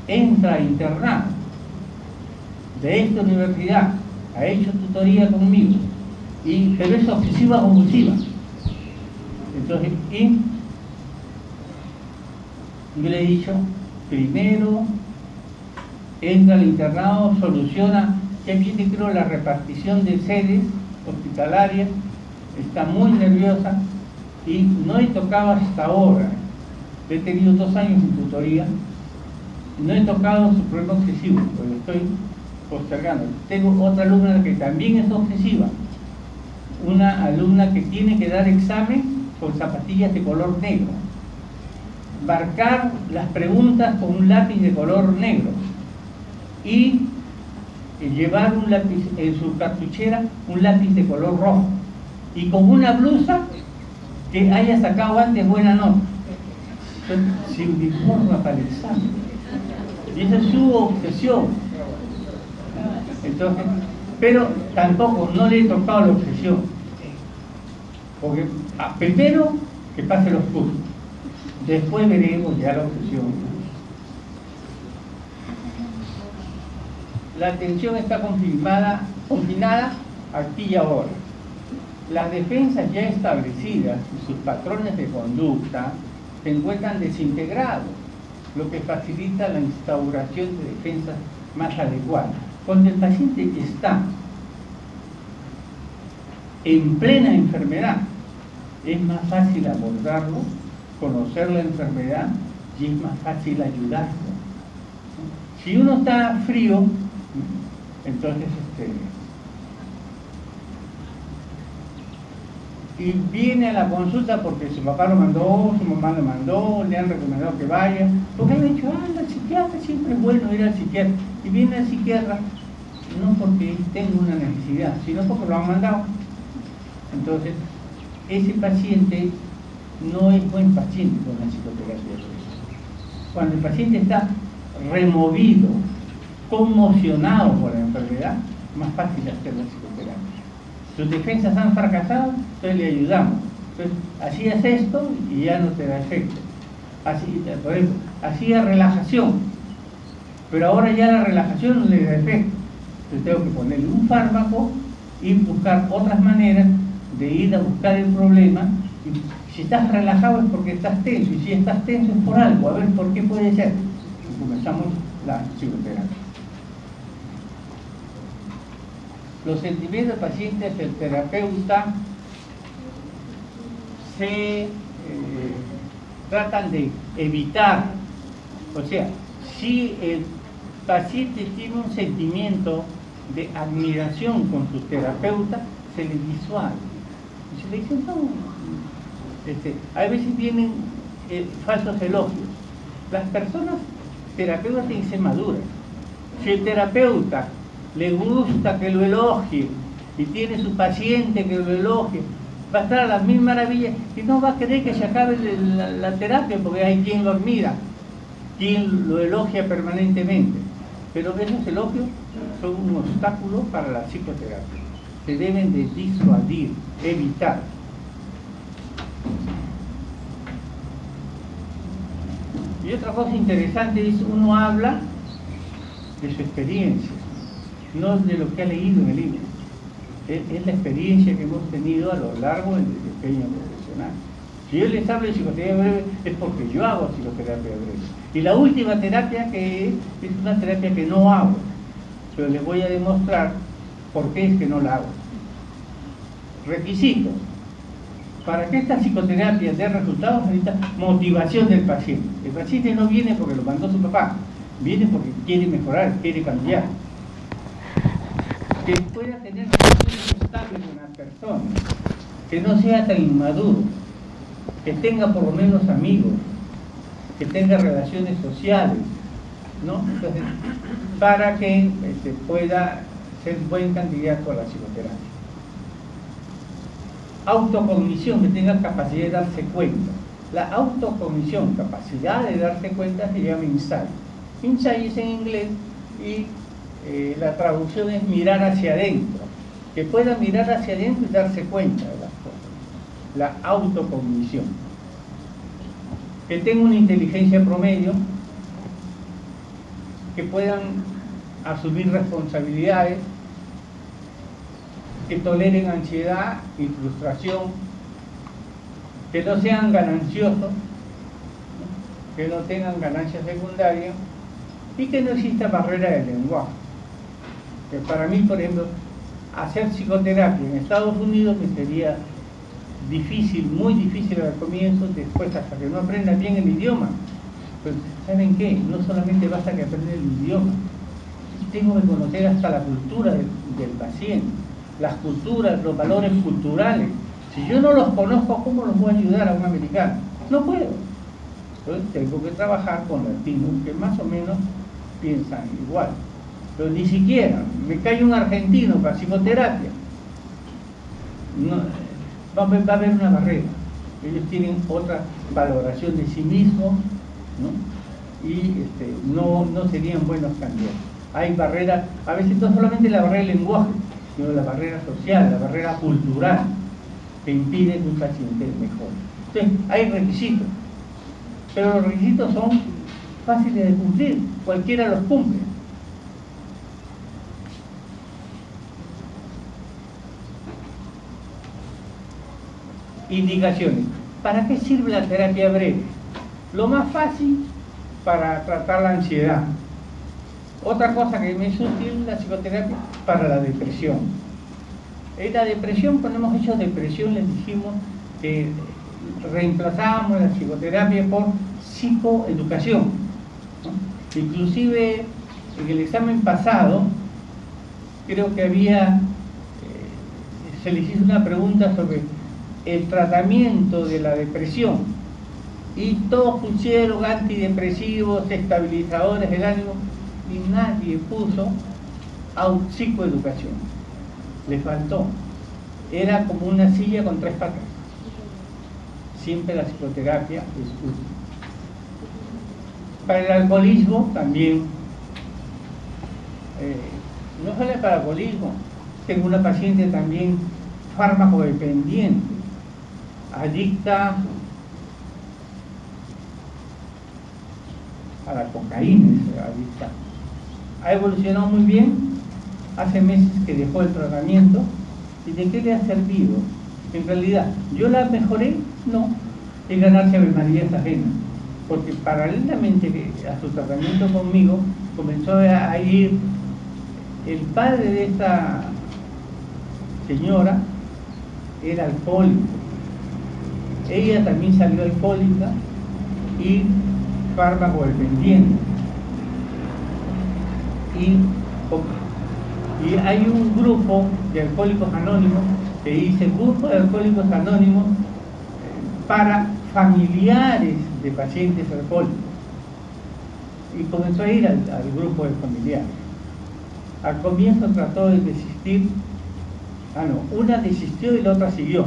entra a internado de esta universidad, ha hecho tutoría conmigo, pero es obsesiva compulsiva. Entonces, yo le he dicho, primero entra al internado, soluciona, ya viene creo la repartición de sedes hospitalarias, está muy nerviosa y no he tocado hasta ahora. He tenido 2 años en tutoría, no he tocado su problema obsesivo, porque estoy postergando. Tengo otra alumna que también es obsesiva, una alumna que tiene que dar examen con zapatillas de color negro, marcar las preguntas con un lápiz de color negro y llevar un lápiz en su cartuchera, un lápiz de color rojo, y con una blusa que haya sacado antes buena nota. Se uniforma para el examen. Y esa es su obsesión. Entonces, pero tampoco no le he tocado la obsesión. Porque primero que pase los cursos. Después veremos ya la obsesión. La atención está confinada aquí y ahora. Las defensas ya establecidas y sus patrones de conducta se encuentran desintegrados, lo que facilita la instauración de defensas más adecuadas. Cuando el paciente está en plena enfermedad, es más fácil abordarlo, conocer la enfermedad y es más fácil ayudarlo. Si uno está frío, entonces y viene a la consulta porque su papá lo mandó, su mamá lo mandó, le han recomendado que vaya, porque han dicho, el psiquiatra siempre es bueno ir al psiquiatra, y viene al psiquiatra no porque tenga una necesidad, sino porque lo han mandado. Entonces, ese paciente no es buen paciente con la psicoterapia. Cuando el paciente está removido, conmocionado por la enfermedad, más fácil hacer la psicoterapia. Sus defensas han fracasado, entonces le ayudamos. Entonces, hacías esto y ya no te da efecto. Así, por ejemplo, hacía relajación, pero ahora ya la relajación no le da efecto. Entonces tengo que ponerle un fármaco y buscar otras maneras de ir a buscar el problema. Y si estás relajado es porque estás tenso, y si estás tenso es por algo, a ver por qué puede ser. Y comenzamos la psicoterapia. Los sentimientos del paciente hacia el terapeuta se tratan de evitar. O sea, si el paciente tiene un sentimiento de admiración con su terapeuta, se le disuade. Y se le dice, no. A veces vienen falsos elogios. Las personas terapeutas tienen que ser maduras. Si el terapeuta le gusta que lo elogie y tiene su paciente que lo elogie, va a estar a las mil maravillas y no va a querer que se acabe la terapia porque hay quien lo admira, quien lo elogia permanentemente. Pero esos elogios son un obstáculo para la psicoterapia. Se deben de disuadir, evitar. Y otra cosa interesante es uno habla de su experiencia, no de lo que ha leído en el libro. Es la experiencia que hemos tenido a lo largo del desempeño profesional. Si yo les hablo de psicoterapia breve es porque yo hago psicoterapia breve. Y la última terapia que es una terapia que no hago, pero les voy a demostrar por qué es que no la hago. Requisitos. Para que esta psicoterapia dé resultados necesita motivación del paciente. El paciente no viene porque lo mandó su papá, viene porque quiere mejorar, quiere cambiar. Que pueda tener relaciones estables con la persona, que no sea tan inmaduro, que tenga por lo menos amigos, que tenga relaciones sociales, ¿no? Entonces, para que pueda ser buen candidato a la psicoterapia. Autocognición, que tenga capacidad de darse cuenta. La autocognición, capacidad de darse cuenta, se llama insight. Insight es en inglés y la traducción es mirar hacia adentro. Que pueda mirar hacia adentro y darse cuenta de las cosas. La autocognición. Que tenga una inteligencia promedio, que puedan asumir responsabilidades, que toleren ansiedad y frustración, que no sean gananciosos, ¿no? Que no tengan ganancias secundarias y que no exista barrera de lenguaje. Que para mí, por ejemplo, hacer psicoterapia en Estados Unidos me sería difícil, muy difícil al comienzo, después hasta que no aprenda bien el idioma. Pues, ¿saben qué? No solamente basta que aprenda el idioma, tengo que conocer hasta la cultura del paciente, las culturas, los valores culturales. Si yo no los conozco, ¿cómo los voy a ayudar a un americano? No puedo. Entonces tengo que trabajar con latinos que más o menos piensan igual. Pero ni siquiera me cae un argentino para psicoterapia. No, va a haber una barrera. Ellos tienen otra valoración de sí mismos, ¿no? Y no serían buenos candidatos. Hay barreras, a veces no solamente la barrera del lenguaje, sino la barrera social, la barrera cultural, que impide que un paciente mejore. Entonces, hay requisitos, pero los requisitos son fáciles de cumplir, cualquiera los cumple. Indicaciones. ¿Para qué sirve la terapia breve? Lo más fácil, para tratar la ansiedad. Otra cosa que me es útil la psicoterapia para la depresión. En la depresión, cuando hemos hecho depresión, les dijimos que reemplazábamos la psicoterapia por psicoeducación, ¿no? Inclusive en el examen pasado, creo que se les hizo una pregunta sobre el tratamiento de la depresión y todos pusieron antidepresivos, estabilizadores del ánimo y nadie puso psicoeducación. Le faltó. Era como una silla con 3 patas. Siempre la psicoterapia es útil. Para el alcoholismo también, no solo para el alcoholismo, tengo una paciente también fármaco dependiente, adicta a la cocaína, adicta. Ha evolucionado muy bien, hace meses que dejó el tratamiento. ¿Y de qué le ha servido? En realidad, ¿yo la mejoré? No, es ganarse avemarías ajenas, porque paralelamente a su tratamiento conmigo comenzó a ir el padre de esta señora, era alcohólico, ella también salió alcohólica y fármaco dependiente. Y hay un grupo de alcohólicos anónimos que dice grupo de alcohólicos anónimos para familiares de pacientes alcohólicos, y comenzó a ir al grupo de familiares. Al comienzo trató de desistir, una desistió y la otra siguió.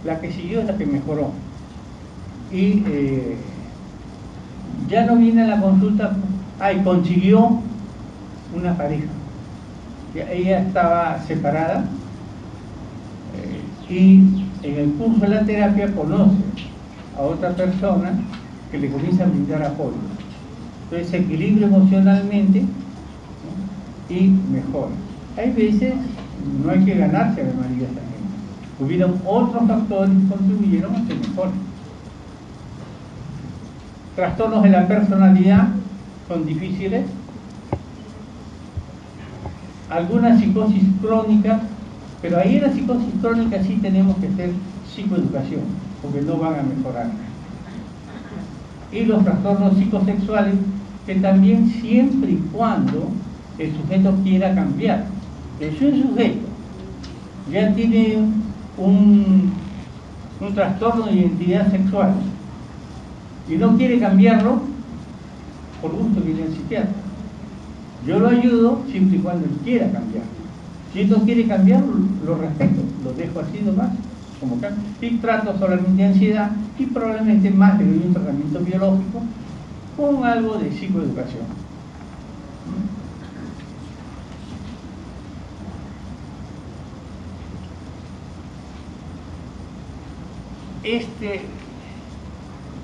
La que siguió es la que mejoró. Y ya no viene a la consulta, y consiguió una pareja. Ella estaba separada y en el curso de la terapia conoce a otra persona que le comienza a brindar apoyo. Entonces se equilibra emocionalmente, ¿no? Y mejora. Hay veces no hay que ganarse a la María también. Hubieron otros factores que contribuyeron a que mejore. Trastornos de la personalidad son difíciles. Algunas psicosis crónicas, pero ahí en la psicosis crónica sí tenemos que hacer psicoeducación, porque no van a mejorar. Y los trastornos psicosexuales, que también siempre y cuando el sujeto quiera cambiar. Pero si un sujeto ya tiene un trastorno de identidad sexual y no quiere cambiarlo, por gusto viene al psiquiatra. Yo lo ayudo siempre y cuando él quiera cambiar. Si él no quiere cambiar, lo respeto, lo dejo así nomás, como que, y trato solamente de ansiedad y probablemente más le doy un tratamiento biológico con algo de psicoeducación.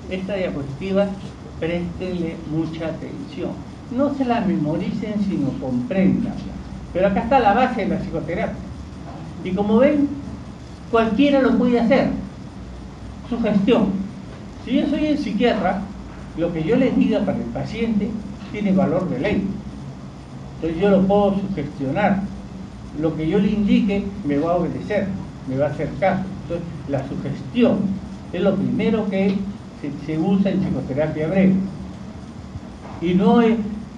Esta diapositiva, préstenle mucha atención. No se la memoricen, sino compréndanla. Pero acá está la base de la psicoterapia. Y como ven, cualquiera lo puede hacer. Sugestión. Si yo soy el psiquiatra, lo que yo les diga para el paciente tiene valor de ley. Entonces yo lo puedo sugestionar. Lo que yo le indique me va a obedecer, me va a hacer caso. Entonces la sugestión es lo primero que se usa en psicoterapia breve. Y no es,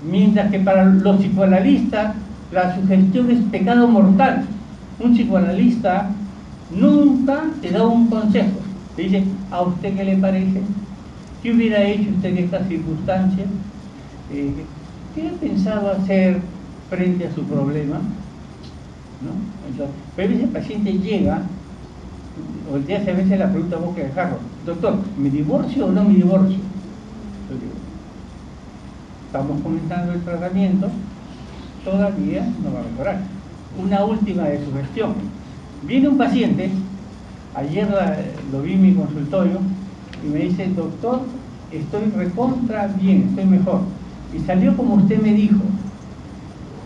mientras que para los psicoanalistas la sugestión es pecado mortal. Un psicoanalista nunca te da un consejo. Te dice, ¿a usted qué le parece? ¿Qué hubiera hecho usted en estas circunstancias? ¿Qué ha pensado hacer frente a su problema? ¿No? Entonces, pero ese paciente llega, o el día se hace la pregunta a boca de jarro, doctor, ¿me divorcio o no me divorcio? Yo digo, estamos comenzando el tratamiento, todavía no va a mejorar. Una última de sugestión. Viene un paciente, ayer lo vi en mi consultorio, y me dice, doctor, estoy recontra bien, estoy mejor. Y salió como usted me dijo.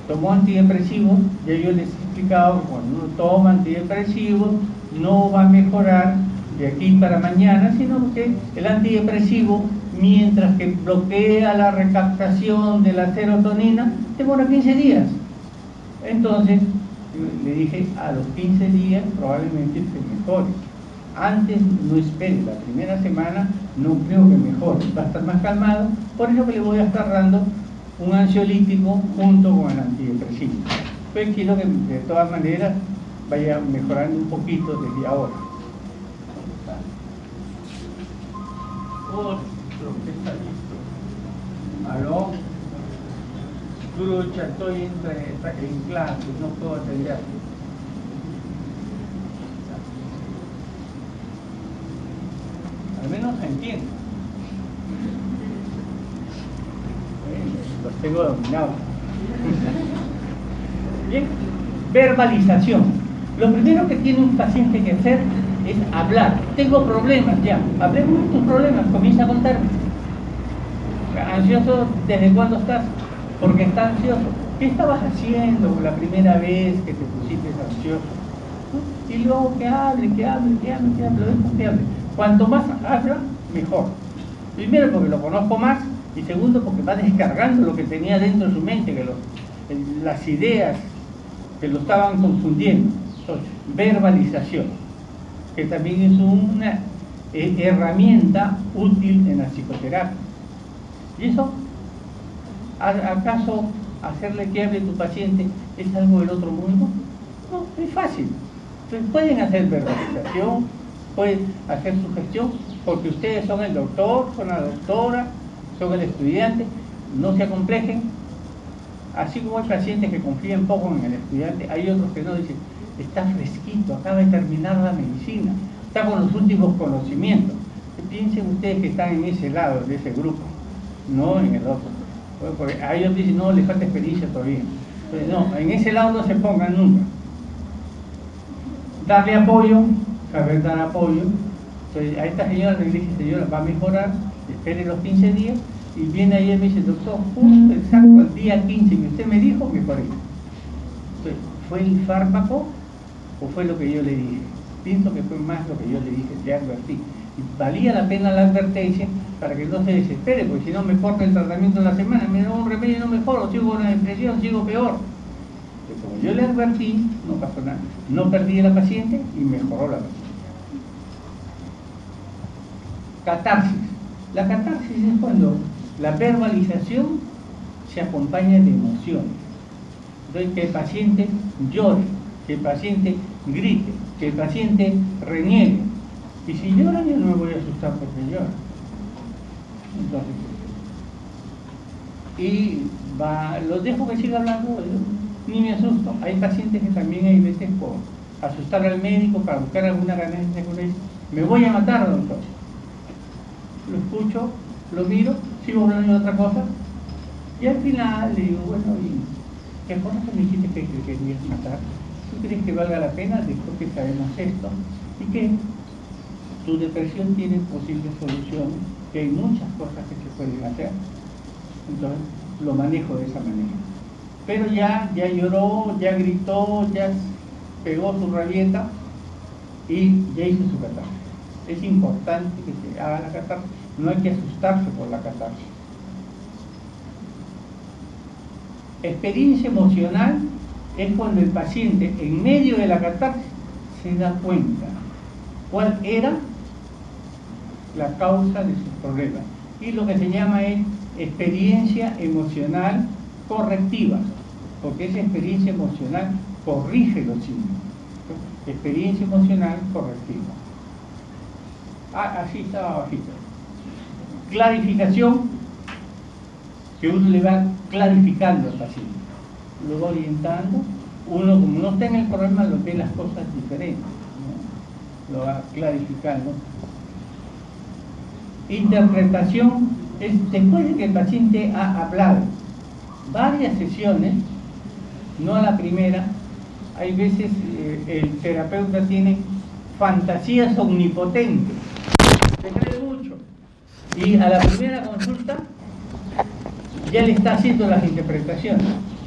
Tomó antidepresivos, ya yo les he explicado que cuando uno toma antidepresivos no va a mejorar de aquí para mañana, sino que el antidepresivo, mientras que bloquea la recaptación de la serotonina, demora 15 días. Entonces, le dije, a los 15 días probablemente se mejore. Antes no espere, la primera semana no creo que mejore, va a estar más calmado, por eso que le voy a estar dando un ansiolítico junto con el antidepresivo. Pues quiero que de todas maneras vaya mejorando un poquito desde ahora. Otro que está listo. Aló, trucha, estoy en clase, no puedo atender. Al menos entiendo. Los tengo dominados. Bien, verbalización. Lo primero que tiene un paciente que hacer es hablar. Tengo problemas ya. Hablemos de tus problemas. Comienza a contarme. ¿Ansioso desde cuándo estás? Porque está ansioso. ¿Qué estabas haciendo la primera vez que te pusiste ansioso? Y luego que hable. Cuanto más habla, mejor. Primero porque lo conozco más y segundo porque va descargando lo que tenía dentro de su mente, que las ideas que lo estaban confundiendo. Entonces, verbalización, que también es una herramienta útil en la psicoterapia. ¿Y eso? ¿Acaso hacerle que hable tu paciente es algo del otro mundo? No, es fácil. Entonces, pueden hacer verbalización, pueden hacer sugestión, porque ustedes son el doctor, son la doctora, son el estudiante, no se acomplejen, así como hay pacientes que confían poco en el estudiante, hay otros que no, dicen, está fresquito, acaba de terminar la medicina, está con los últimos conocimientos. Piensen ustedes que están en ese lado de ese grupo, no en el otro. Porque a ellos dicen, no, les falta experiencia todavía. Entonces, no, en ese lado no se pongan nunca. Darle apoyo, saber dar apoyo. Entonces, a esta señora le dije, señora, va a mejorar, espere los 15 días, y viene ayer y me dice, doctor, justo exacto al día 15 que usted me dijo, mejoré. Entonces, ¿fue el fármaco o fue lo que yo le dije? Pienso que fue más lo que yo le dije, le advertí. Y valía la pena la advertencia para que no se desespere, porque si no me corta el tratamiento en la semana, me da un remedio y no mejoro, sigo con la depresión, sigo peor. Pero como yo le advertí, no pasó nada. No perdí a la paciente y mejoró la paciente. Catarsis. La catarsis es cuando la verbalización se acompaña de emociones. Entonces, que el paciente llore, que el paciente grite, que el paciente reniegue. Y si llora, yo no me voy a asustar porque llora. Entonces, los dejo que siga hablando, ni me asusto. Hay pacientes que también hay veces por asustar al médico para buscar alguna ganancia con él. Me voy a matar, doctor. Lo escucho, lo miro, sigo hablando de otra cosa, y al final le digo, bueno, ¿y qué cosa que me dijiste que querías matar? ¿Tú crees que valga la pena después que sabemos esto? Y que tu depresión tiene posibles soluciones, que hay muchas cosas que se pueden hacer. Entonces lo manejo de esa manera. Pero ya lloró, ya gritó, ya pegó su rabieta y ya hizo su catarsis. Es importante que se haga la catarsis, no hay que asustarse por la catarsis. Experiencia emocional es cuando el paciente en medio de la catarsis se da cuenta cuál era la causa de sus problemas. Y lo que se llama es experiencia emocional correctiva, porque esa experiencia emocional corrige los signos. Experiencia emocional correctiva. Así estaba bajito. Clarificación, que uno le va clarificando al paciente, lo va orientando. Uno, como no está en el problema, lo ve las cosas diferentes, ¿no? Lo va clarificando. Interpretación es después de que el paciente ha hablado varias sesiones, no a la primera. Hay veces el terapeuta tiene fantasías omnipotentes, se cree mucho, y a la primera consulta ya le está haciendo las interpretaciones.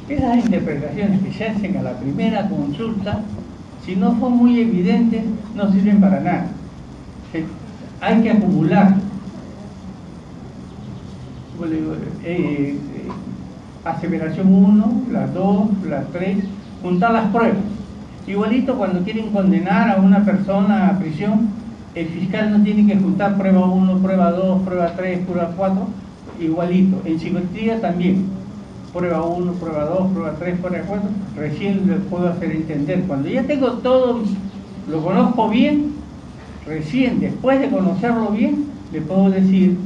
Esas interpretaciones que se hacen a la primera consulta, si no son muy evidentes, no sirven para nada. Hay que acumular. Aseveración 1, las 2, las 3, juntar las pruebas. Igualito cuando quieren condenar a una persona a prisión, el fiscal no tiene que juntar prueba 1, prueba 2, prueba 3, prueba 4, igualito. En psiquiatría también, prueba 1, prueba 2, prueba 3, prueba 4, recién les puedo hacer entender. Cuando ya tengo todo, lo conozco bien, recién después de conocerlo bien, le puedo decir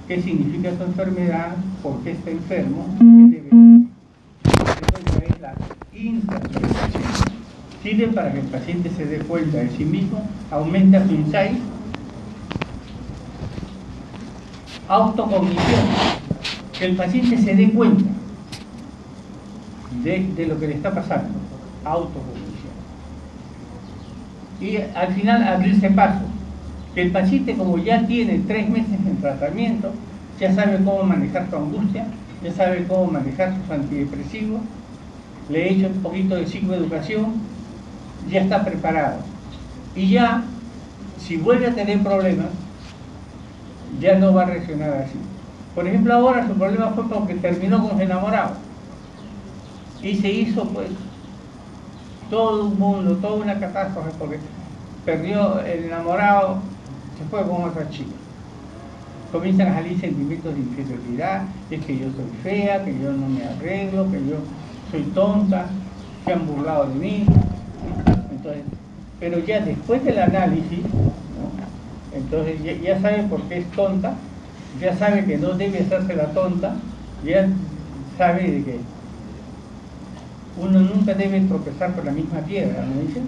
qué significa su enfermedad, por qué está enfermo, qué debe hacer. Eso es la interpretación. Sirve para que el paciente se dé cuenta de sí mismo, aumenta su insight. Autocognición, que el paciente se dé cuenta de lo que le está pasando. Autocognición. Y al final abrirse paso. Que el paciente, como ya tiene 3 meses en tratamiento, ya sabe cómo manejar su angustia, ya sabe cómo manejar sus antidepresivos, le he hecho un poquito de psicoeducación, ya está preparado. Y ya, si vuelve a tener problemas, ya no va a reaccionar así. Por ejemplo, ahora su problema fue porque terminó con su enamorado. Y se hizo, pues, todo un mundo, toda una catástrofe, porque perdió el enamorado, se fue con otra chica. Comienzan a salir sentimientos de inferioridad, es que yo soy fea, que yo no me arreglo, que yo soy tonta, se han burlado de mí. Entonces, pero ya después del análisis, ¿no? Entonces ya sabe por qué es tonta, ya sabe que no debe hacerse la tonta, ya sabe de que uno nunca debe tropezar por la misma piedra, ¿no dicen?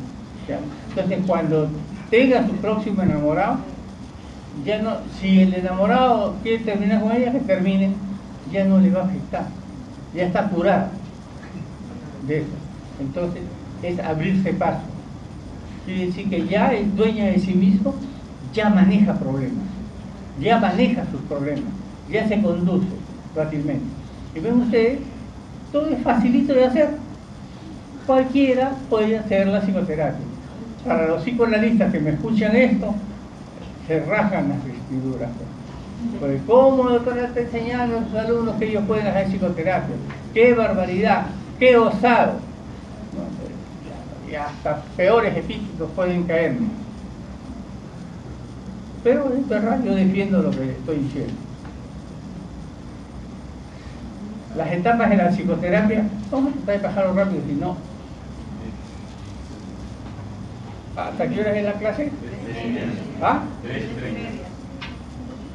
¿Ya? Entonces, cuando tenga su próximo enamorado, ya no, si el enamorado quiere terminar con ella, que termine, ya no le va a afectar, ya está curado de eso. Entonces, es abrirse paso. Quiere decir que ya es dueña de sí mismo, ya maneja problemas, ya maneja sus problemas, ya se conduce fácilmente. Y ven ustedes, todo es facilito de hacer. Cualquiera puede hacer la psicoterapia. Para los psicoanalistas que me escuchan esto, se rajan las vestiduras. Porque ¿cómo, doctora, te enseñan a los alumnos que ellos pueden hacer psicoterapia? ¡Qué barbaridad! ¡Qué osado! Y hasta peores epítetos pueden caerme. Pero es verdad, yo defiendo lo que estoy diciendo. Las etapas de la psicoterapia, vamos a tratar de pasarlo rápido, si no. ¿Hasta qué hora es la clase? ¿Ah?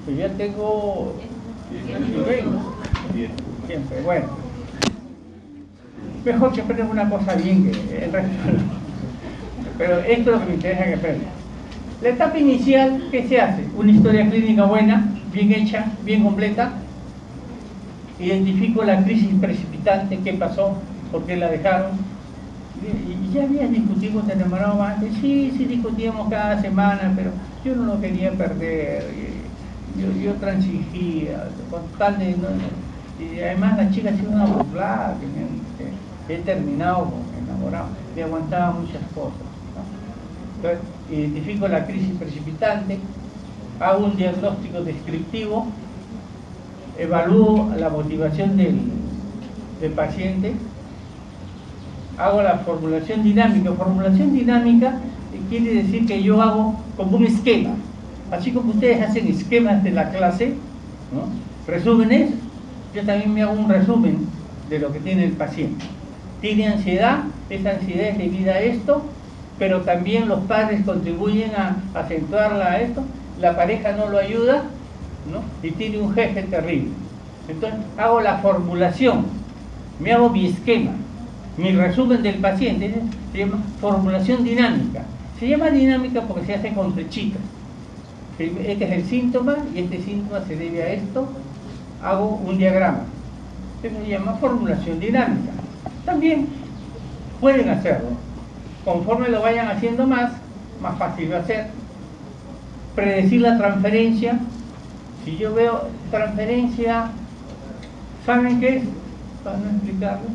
Pues ya tengo... Siempre, bueno. Mejor que aprendan una cosa bien que el resto. Pero esto es lo que me interesa que aprendan. La etapa inicial, ¿qué se hace? Una historia clínica buena, bien hecha, bien completa. Identifico la crisis precipitante, qué pasó, por qué la dejaron. Y ya habían discutido con el enamorado antes. Sí, discutíamos cada semana, pero yo no lo quería perder. Yo transigía, con tal de... y además la chica ha sido una burlada, que he terminado con enamorado, le aguantaba muchas cosas, ¿no? Entonces, identifico la crisis precipitante, hago un diagnóstico descriptivo, evalúo la motivación del paciente, hago la formulación dinámica. Formulación dinámica quiere decir que yo hago como un esquema, así como ustedes hacen esquemas de la clase, ¿no? Resúmenes, yo también me hago un resumen de lo que tiene el paciente. Tiene ansiedad, esa ansiedad es debida a esto, pero también los padres contribuyen a acentuarla a esto, la pareja no lo ayuda, ¿no? Y tiene un jefe terrible. Entonces hago la formulación, me hago mi esquema, mi resumen del paciente, se llama formulación dinámica. Se llama dinámica porque se hace con flechitas. Este es el síntoma y este síntoma se debe a esto, hago un diagrama. Eso se llama formulación dinámica. También pueden hacerlo. Conforme lo vayan haciendo más fácil va a ser. Predecir la transferencia. Si yo veo transferencia, ¿saben qué es? Para no explicarlo,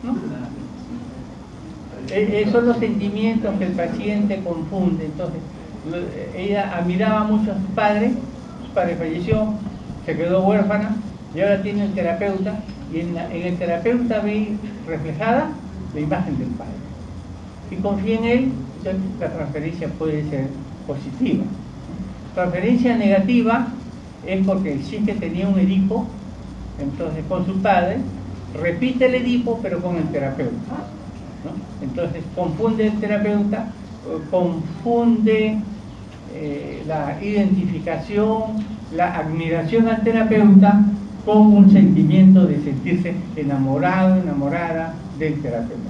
¿no? Son los sentimientos que el paciente confunde. Entonces, ella admiraba mucho a su padre falleció, se quedó huérfana y ahora tiene un terapeuta, y en el terapeuta ve reflejada la imagen del padre. Y confía en él, entonces la transferencia puede ser positiva. Transferencia negativa es porque si es que tenía un Edipo, entonces con su padre, repite el Edipo pero con el terapeuta, ¿no? Entonces confunde el terapeuta, confunde la identificación, la admiración al terapeuta con un sentimiento de sentirse enamorado, enamorada del terapeuta,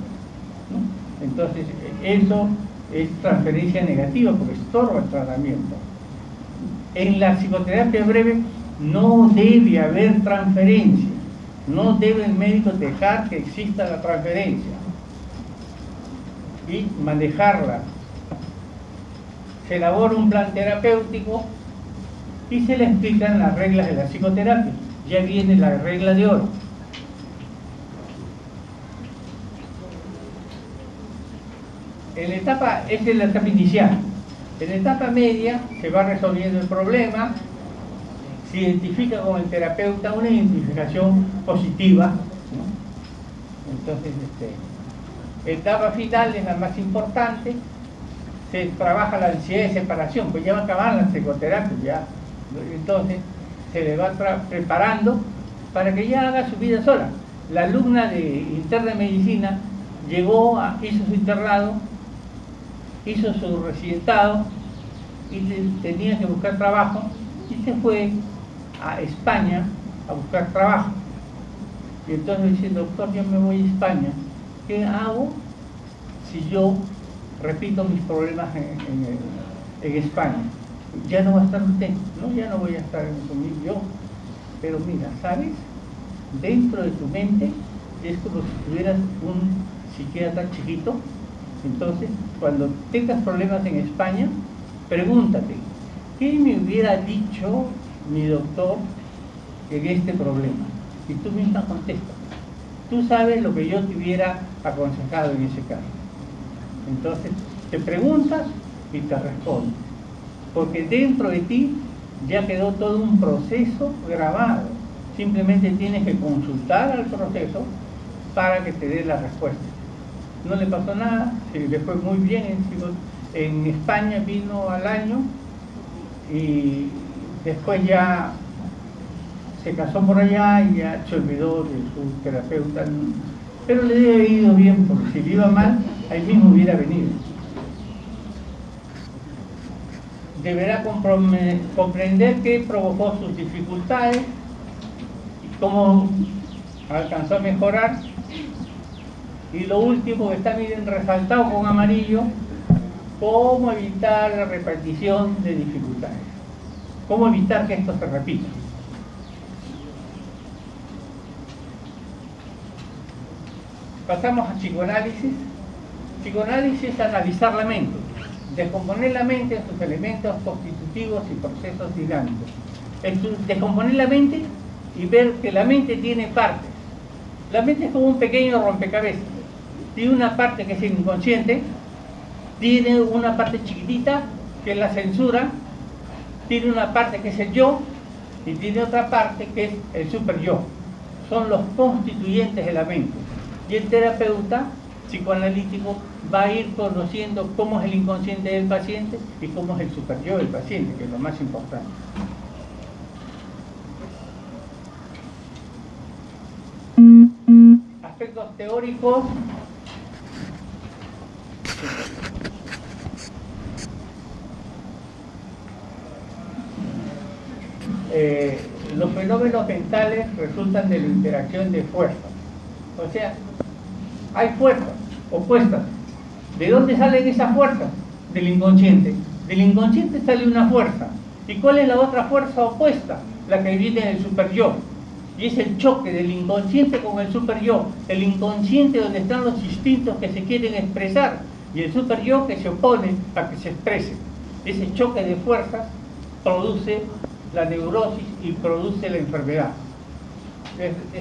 ¿no? Entonces eso es transferencia negativa porque estorba el tratamiento. En la psicoterapia breve no debe haber transferencia, no debe el médico dejar que exista la transferencia y manejarla. Se elabora un plan terapéutico y se le explican las reglas de la psicoterapia. Ya viene la regla de oro. Esta es la etapa inicial. En la etapa media se va resolviendo el problema, se identifica con el terapeuta una identificación positiva, ¿no? Entonces, etapa final es la más importante, se trabaja la ansiedad de separación, pues ya va a acabar la psicoterapia, ya. Entonces se le va preparando para que ya haga su vida sola. La alumna de interna de medicina llegó, hizo su internado, hizo su residentado y tenía que buscar trabajo y se fue a España a buscar trabajo. Y entonces dice, doctor, yo me voy a España ¿Qué hago si yo repito mis problemas en España? Ya no va a estar usted, no, ya no voy a estar conmigo yo. Pero mira, ¿sabes? Dentro de tu mente es como si tuvieras un psiquiatra chiquito. Entonces, cuando tengas problemas en España, pregúntate, ¿qué me hubiera dicho mi doctor en este problema? Y tú misma contestas. Tú sabes lo que yo te hubiera aconsejado en ese caso. Entonces, te preguntas y te respondes. Porque dentro de ti ya quedó todo un proceso grabado. Simplemente tienes que consultar al proceso para que te dé la respuesta. No le pasó nada, le fue muy bien. En España vino al año y después ya se casó por allá y ya se olvidó de su terapeuta. Pero le había ido bien, porque si le iba mal, ahí mismo hubiera venido. Deberá comprender qué provocó sus dificultades y cómo alcanzó a mejorar. Y lo último que está, miren, resaltado con amarillo, cómo evitar la repetición de dificultades. Cómo evitar que esto se repita. Pasamos a psicoanálisis. Psicoanálisis es analizar la mente, descomponer la mente en sus elementos constitutivos y procesos dinámicos. Es descomponer la mente y ver que la mente tiene partes. La mente es como un pequeño rompecabezas. Tiene una parte que es el inconsciente, tiene una parte chiquitita que es la censura, tiene una parte que es el yo y tiene otra parte que es el super yo. Son los constituyentes de la mente. Y el terapeuta psicoanalítico va a ir conociendo cómo es el inconsciente del paciente y cómo es el super yo del paciente, que es lo más importante. Aspectos teóricos. Los fenómenos mentales resultan de la interacción de fuerzas. O sea, hay fuerzas opuestas. ¿De dónde salen esas fuerzas? Del inconsciente. Del inconsciente sale una fuerza. ¿Y cuál es la otra fuerza opuesta? La que viene del super yo. Y es el choque del inconsciente con el super yo. El inconsciente donde están los instintos que se quieren expresar y el super yo que se opone a que se exprese. Ese choque de fuerzas produce la neurosis y produce la enfermedad.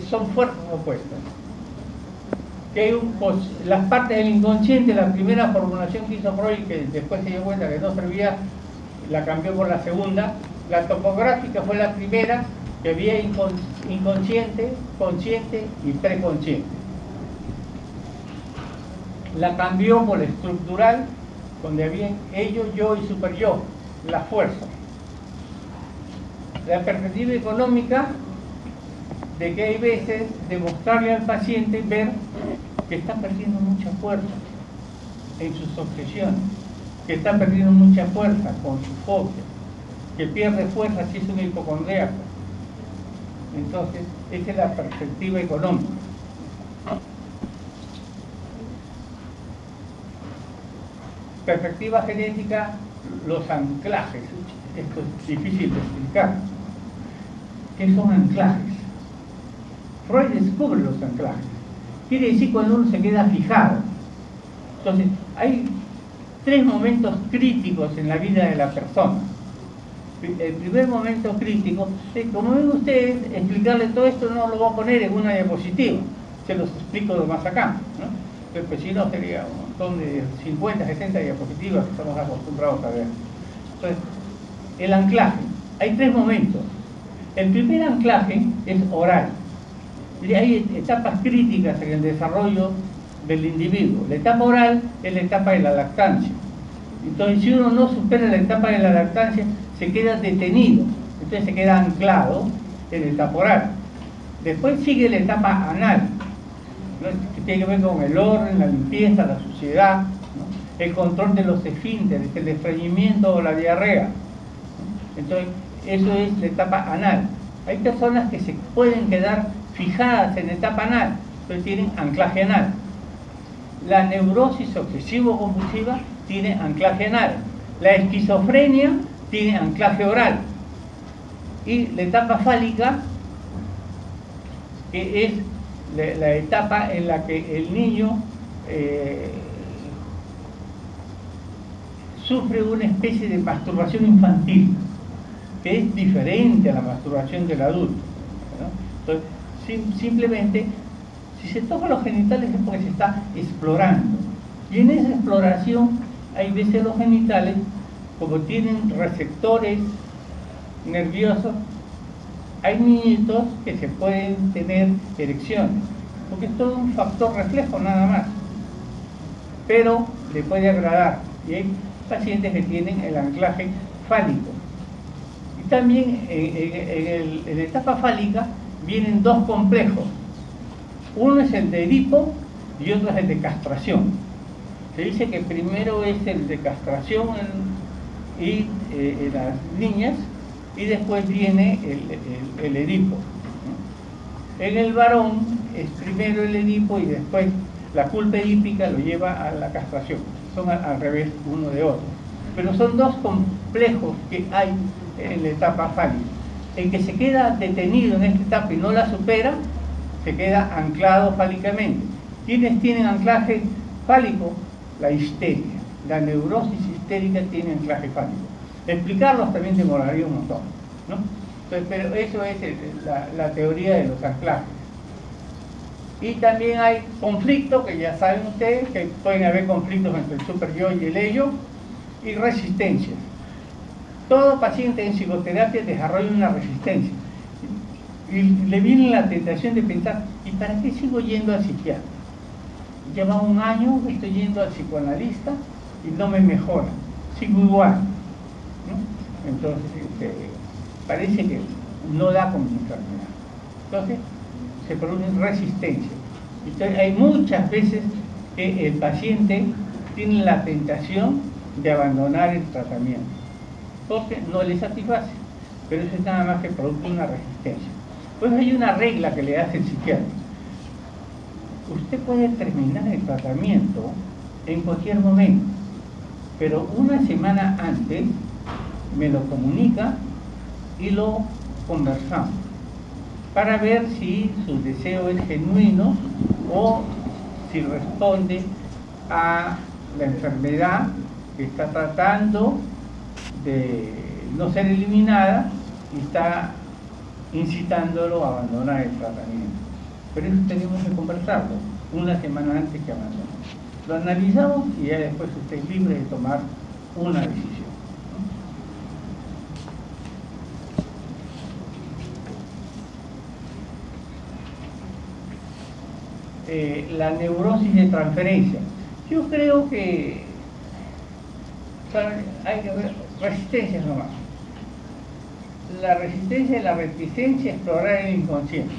Son fuerzas opuestas. Que hay las partes del inconsciente, la primera formulación que hizo Freud, que después se dio cuenta que no servía, la cambió por la segunda. La topográfica fue la primera, que había inconsciente, consciente y preconsciente. La cambió por la estructural, donde había ello, yo y super yo, la fuerza. La perspectiva económica, de que hay veces demostrarle al paciente, ver que está perdiendo mucha fuerza en sus obsesiones, que está perdiendo mucha fuerza con su fobia, que pierde fuerza si es un hipocondríaco. Entonces, esa es la perspectiva económica. Perspectiva genética, los anclajes. Esto es difícil de explicar. ¿Qué son anclajes? Freud descubre los anclajes. Quiere decir cuando uno se queda fijado. Entonces, hay 3 momentos críticos en la vida de la persona. El primer momento crítico, como ven ustedes, explicarle todo esto no lo voy a poner en una diapositiva, se los explico de más acá, ¿no? Pues si no sería un montón de 50, 60 diapositivas que estamos acostumbrados a ver. Entonces, el anclaje, hay 3 momentos. El primer anclaje es oral. Y hay etapas críticas en el desarrollo del individuo. La etapa oral es la etapa de la lactancia. Entonces, si uno no supera la etapa de la lactancia, se queda detenido. Entonces se queda anclado en la etapa oral. Después sigue la etapa anal, ¿no? Que tiene que ver con el orden, la limpieza, la suciedad, ¿no? El control de los esfínteres, el estreñimiento o la diarrea, ¿no? Entonces, eso es la etapa anal. Hay personas que se pueden quedar fijadas en la etapa anal, entonces tienen anclaje anal. La neurosis obsesivo-compulsiva tiene anclaje anal. La esquizofrenia tiene anclaje oral. Y la etapa fálica, que es la etapa en la que el niño sufre una especie de masturbación infantil, que es diferente a la masturbación del adulto, ¿no? Entonces, simplemente, si se toca los genitales es porque se está explorando. Y en esa exploración, hay veces los genitales, como tienen receptores nerviosos, hay niñitos que se pueden tener erecciones, porque es todo un factor reflejo nada más, pero le puede agradar. Y hay pacientes que tienen el anclaje fálico. Y también en la etapa fálica vienen dos complejos. Uno es el de Edipo y otro es el de castración. Se dice que primero es el de castración en las niñas y después viene el Edipo. En el varón es primero el Edipo y después la culpa edípica lo lleva a la castración. Son al revés uno de otro. Pero son dos complejos que hay en la etapa fálica. El que se queda detenido en esta etapa y no la supera, se queda anclado fálicamente. ¿Quiénes tienen anclaje fálico? La histeria. La neurosis histérica tiene anclaje fálico. Explicarlos también demoraría un montón, ¿no? Entonces, pero eso es la teoría de los anclajes. Y también hay conflictos, que ya saben ustedes, que pueden haber conflictos entre el super-yo y el ello, y resistencias. Todo paciente en psicoterapia desarrolla una resistencia. Y le viene la tentación de pensar, ¿y para qué sigo yendo al psiquiatra? Lleva un año que estoy yendo al psicoanalista y no me mejora, sigo igual, ¿no? Entonces, parece que no da con mi enfermedad. Entonces, se produce resistencia. Entonces, hay muchas veces que el paciente tiene la tentación de abandonar el tratamiento, porque no le satisface, pero eso es nada más que producto de una resistencia. Pues hay una regla que le hace el psiquiatra. Usted puede terminar el tratamiento en cualquier momento, pero una semana antes me lo comunica y lo conversamos para ver si su deseo es genuino o si responde a la enfermedad que está tratando de no ser eliminada y está incitándolo a abandonar el tratamiento. Pero eso tenemos que conversarlo una semana antes que abandone. Lo analizamos y ya después usted es libre de tomar una decisión. La neurosis de transferencia. Yo creo que hay resistencias nomás. La resistencia y la reticencia a explorar el inconsciente.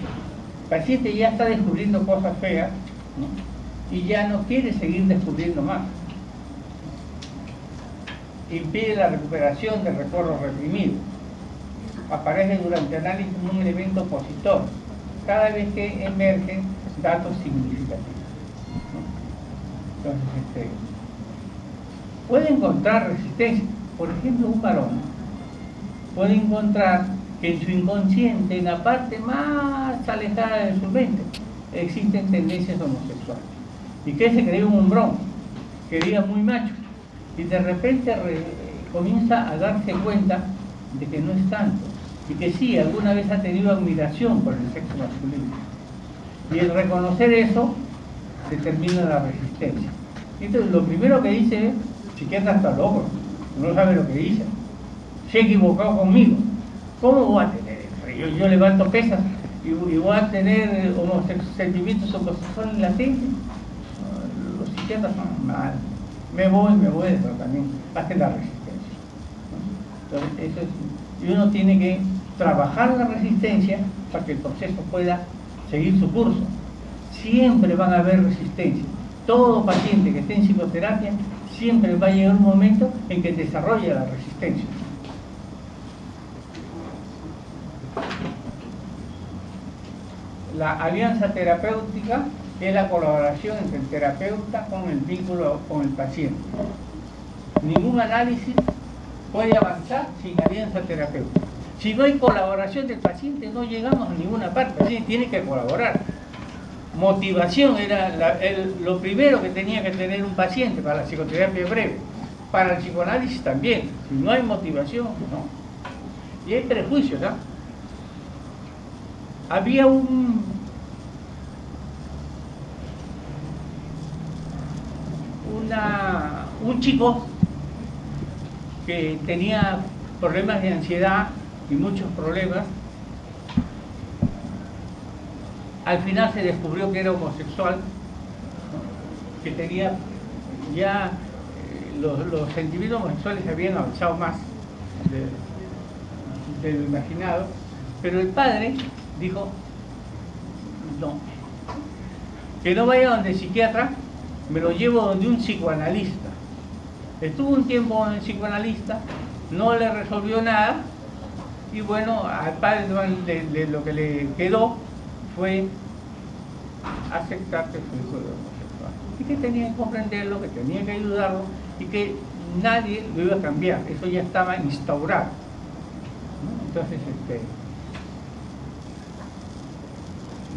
El paciente ya está descubriendo cosas feas, ¿no? Y ya no quiere seguir descubriendo más. Impide la recuperación de recuerdos reprimidos. Aparece durante el análisis como un elemento opositor, cada vez que emergen datos significativos, ¿no? Entonces, puede encontrar resistencia. Por ejemplo, un varón puede encontrar que en su inconsciente, en la parte más alejada de su mente, existen tendencias homosexuales. Y que se cree un hombrón, quería muy macho, y de repente comienza a darse cuenta de que no es tanto, y que sí, alguna vez ha tenido admiración por el sexo masculino. Y al reconocer eso, se termina la resistencia. Entonces, lo primero que dice es, psiquiatra está loco, no sabe lo que dice, se ha equivocado conmigo. ¿Cómo voy a tener? Yo levanto pesas y voy a tener sentimientos homosexuales latentes. Los psiquiatras son mal. Me voy del tratamiento, hasta la resistencia. Entonces, eso es, y uno tiene que trabajar la resistencia para que el proceso pueda seguir su curso. Siempre van a haber resistencia. Todo paciente que esté en psicoterapia, siempre va a llegar un momento en que desarrolla la resistencia. La alianza terapéutica es la colaboración entre el terapeuta con el vínculo con el paciente. Ningún análisis puede avanzar sin alianza terapéutica. Si no hay colaboración del paciente, no llegamos a ninguna parte. El paciente tiene que colaborar. Motivación era lo primero que tenía que tener un paciente para la psicoterapia breve. Para el psicoanálisis también. Si no hay motivación, no. Y hay prejuicios, ¿no? Había un chico que tenía problemas de ansiedad y muchos problemas. Al final se descubrió que era homosexual, ¿no? Que tenía ya los sentimientos homosexuales habían avanzado más de lo imaginado, pero el padre dijo, no, que no vaya donde el psiquiatra, me lo llevo donde un psicoanalista. Estuvo un tiempo con el psicoanalista, no le resolvió nada, y bueno, al padre lo que le quedó fue aceptar que su hijo era homosexual, y que tenía que comprenderlo, que tenía que ayudarlo, y que nadie lo iba a cambiar, eso ya estaba instaurado, ¿no? Entonces,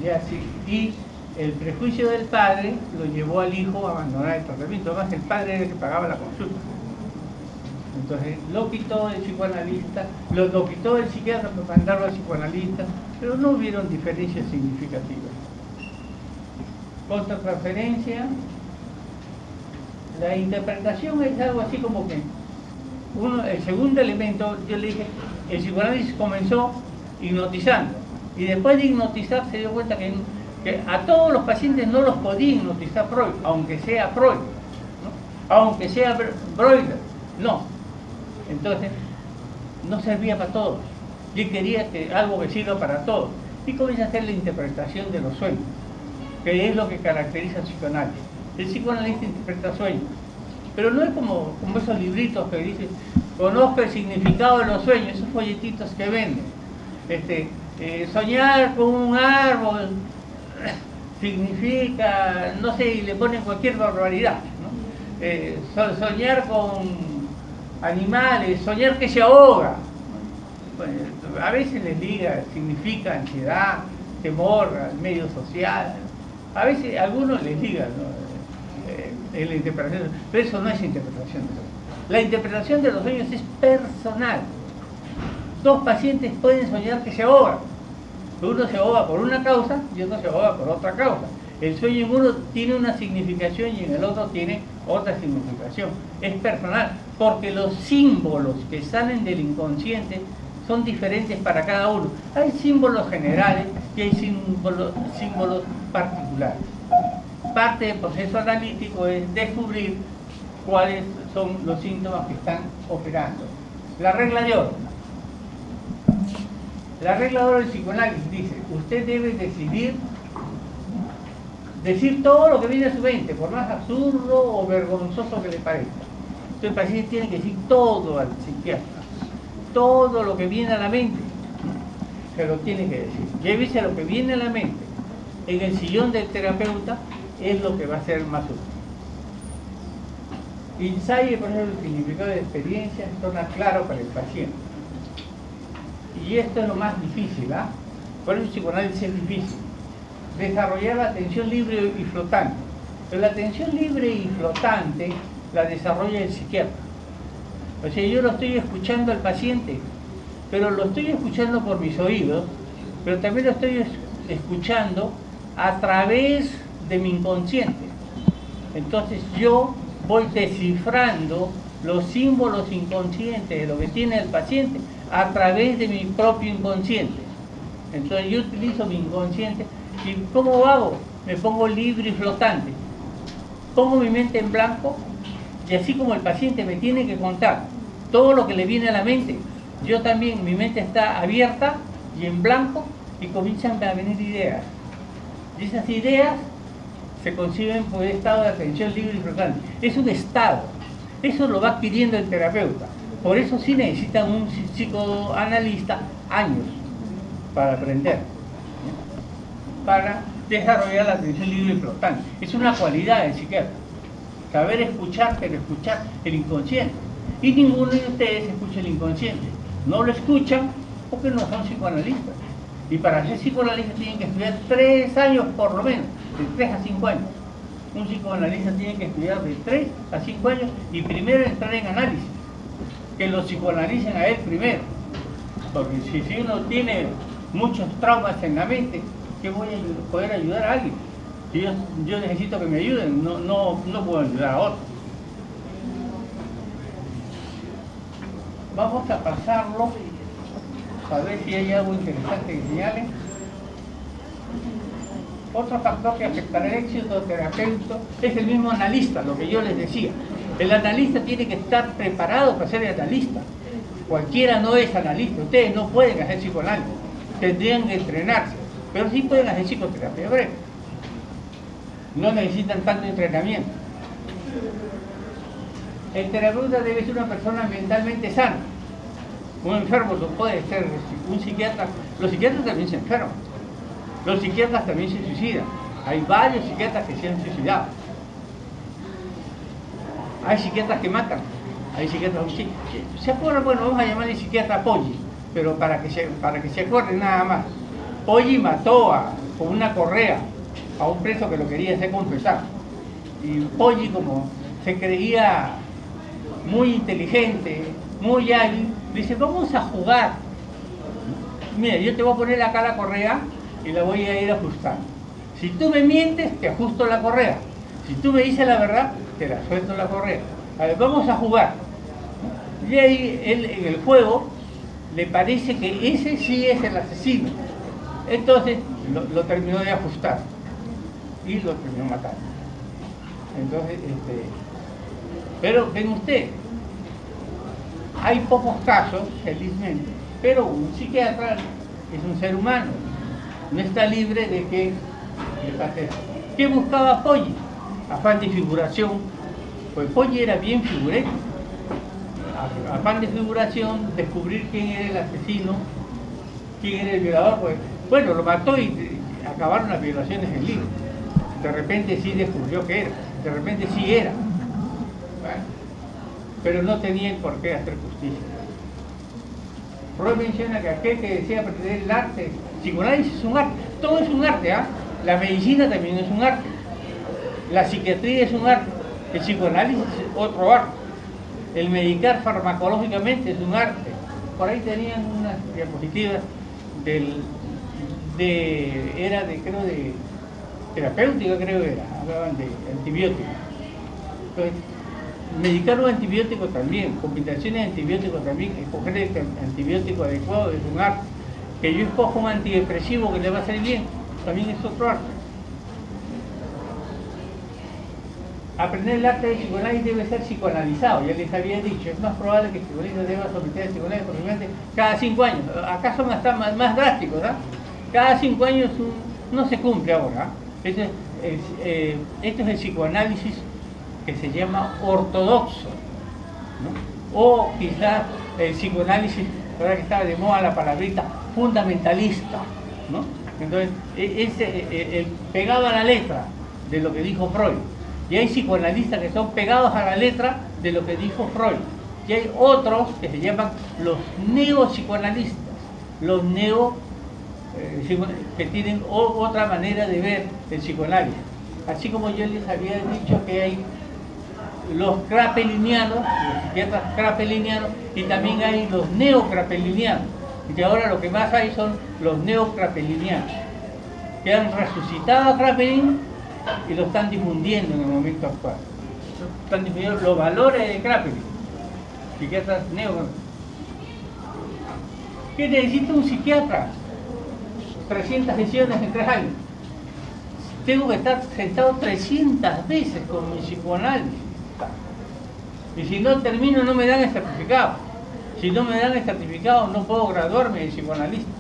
ya sí, y el prejuicio del padre lo llevó al hijo a abandonar el tratamiento. Además, el padre era el que pagaba la consulta. Entonces, lo quitó el psicoanalista, lo quitó el psiquiatra para mandarlo al psicoanalista, pero no hubieron diferencias significativas. Contratransferencia, la interpretación es algo así como que el segundo elemento, yo le dije, el psicoanálisis comenzó hipnotizando, y después de hipnotizar se dio cuenta que a todos los pacientes no los podía hipnotizar Freud, aunque sea Freud, ¿no? Aunque sea Breuer, no. Entonces, no servía para todos. Yo quería que algo que sirva para todos. Y comienza a hacer la interpretación de los sueños, que es lo que caracteriza al psicoanálisis. El psicoanalista interpreta sueños, pero no es como esos libritos que dicen, conozca el significado de los sueños, esos folletitos que venden. Soñar con un árbol significa, no sé, y le ponen cualquier barbaridad, ¿no? Soñar con animales, soñar que se ahoga. Bueno, a veces les diga, significa ansiedad, temor al medio social. A veces algunos les digan, ¿no? En la interpretación, pero eso no es interpretación de los sueños. La interpretación de los sueños es personal. Dos pacientes pueden soñar que se ahogan. Uno se ahoga por una causa y otro se ahoga por otra causa. El sueño en uno tiene una significación y en el otro tiene otra significación. Es personal, porque los símbolos que salen del inconsciente son diferentes para cada uno. Hay símbolos generales y hay símbolos particulares. Parte del proceso analítico es descubrir cuáles son los síntomas que están operando. La regla de oro. La regla de oro del psicoanálisis dice, usted debe decir todo lo que viene a su mente, por más absurdo o vergonzoso que le parezca. Entonces el paciente tiene que decir todo al psiquiatra, todo lo que viene a la mente, se lo tiene que decir. Llévese lo que viene a la mente en el sillón del terapeuta, es lo que va a ser más útil. Ensaye, por ejemplo, el significado de experiencia, torna claro para el paciente. Y esto es lo más difícil, ¿ah? Por eso el psicoanálisis es difícil. Desarrollar la atención libre y flotante. Pero la atención libre y flotante la desarrolla el psiquiatra. O sea, yo lo estoy escuchando al paciente, pero lo estoy escuchando por mis oídos, pero también lo estoy escuchando a través de mi inconsciente. Entonces yo voy descifrando los símbolos inconscientes de lo que tiene el paciente a través de mi propio inconsciente. Entonces yo utilizo mi inconsciente. ¿Y cómo hago? Me pongo libre y flotante. Pongo mi mente en blanco y así como el paciente me tiene que contar todo lo que le viene a la mente, yo también, mi mente está abierta y en blanco y comienzan a venir ideas. Y esas ideas se conciben por el estado de atención libre y flotante. Es un estado. Eso lo va adquiriendo el terapeuta. Por eso sí necesitan un psicoanalista años para aprender, para desarrollar la atención libre y flotante. Es una cualidad del psiquiatra. Saber escuchar, pero escuchar el inconsciente. Y ninguno de ustedes escucha el inconsciente. No lo escuchan porque no son psicoanalistas. Y para ser psicoanalista tienen que estudiar 3 años por lo menos, de 3 a 5 años. Un psicoanalista tiene que estudiar de 3 a 5 años y primero entrar en análisis. Que lo psicoanalicen a él primero. Porque si uno tiene muchos traumas en la mente, ¿qué voy a poder ayudar a alguien? Si yo necesito que me ayuden, no puedo ayudar a otro. Vamos a pasarlo a ver si hay algo interesante que señale. Otro factor que afectará el éxito terapéutico es el mismo analista, lo que yo les decía. El analista tiene que estar preparado para ser analista. Cualquiera no es analista. Ustedes no pueden hacer psicoanálisis, tendrían que entrenarse, pero sí pueden hacer psicoterapia breve. No necesitan tanto entrenamiento. El terapeuta debe ser una persona mentalmente sana. Un enfermo no puede ser un psiquiatra. Los psiquiatras también se enferman. Los psiquiatras también se suicidan. Hay varios psiquiatras que se han suicidado. Hay psiquiatras que matan. Hay psiquiatras que se acuerdan, bueno, vamos a llamarle psiquiatra Poggi, pero para que se acuerden nada más. Poggi mató con una correa a un preso que lo quería hacer confesar. Y Poggi, como se creía muy inteligente, muy hábil, dice, vamos a jugar. Mira, yo te voy a poner acá la correa y la voy a ir ajustando. Si tú me mientes, te ajusto la correa. Si tú me dices la verdad, te la suelto la correa. A ver, vamos a jugar. Y ahí él, en el juego, le parece que ese sí es el asesino. Entonces lo terminó de ajustar y lo terminó matando. Entonces, pero ven usted, hay pocos casos, felizmente, pero un psiquiatra es un ser humano, no está libre de que le pase eso. ¿Qué buscaba Poggi? Afán de figuración, pues Poggi era bien figurero. Afán de figuración, descubrir quién era el asesino, quién era el violador, pues bueno, lo mató y acabaron las violaciones en libro. De repente sí descubrió que era, de repente sí era. Bueno, pero no tenían por qué hacer justicia. Freud menciona que aquel que desea aprender el arte, psicoanálisis es un arte, todo es un arte, ¿ah? La medicina también es un arte, la psiquiatría es un arte, el psicoanálisis es otro arte, el medicar farmacológicamente es un arte. Por ahí tenían unas diapositivas creo de terapéutica, creo era, hablaban de antibióticos. Entonces, medicar un antibiótico también, combinaciones de antibióticos también, escoger el antibiótico adecuado es un arte. Que yo escojo un antidepresivo que le va a hacer bien, también es otro arte. Aprender el arte de psicoanálisis debe ser psicoanalizado, ya les había dicho, es más probable que el psicoanalista deba someter al psicoanálisis aproximadamente cada 5 años. Acá son hasta más drásticos, ¿ah? Cada 5 años no se cumple ahora. Esto es el psicoanálisis que se llama ortodoxo, ¿no? O quizás el psicoanálisis, ahora que estaba de moda la palabrita, fundamentalista, ¿no? Entonces, pegado a la letra de lo que dijo Freud. Y hay psicoanalistas que son pegados a la letra de lo que dijo Freud. Y hay otros que se llaman los neopsicoanalistas, los que tienen otra manera de ver el psicoanálisis. Así como yo les había dicho que hay los krapelinianos, los psiquiatras krapelinianos, y también hay los neokrapelinianos. Y que ahora lo que más hay son los neokrapelinianos, que han resucitado a Krapelin y lo están difundiendo en el momento actual. Están difundiendo los valores de Krapelin, psiquiatras neo. ¿Qué necesita un psiquiatra? 300 sesiones en 3 años. Tengo que estar sentado 300 veces con mi psicoanálisis. Y si no termino, no me dan el certificado. Si no me dan el certificado, no puedo graduarme de psicoanalista.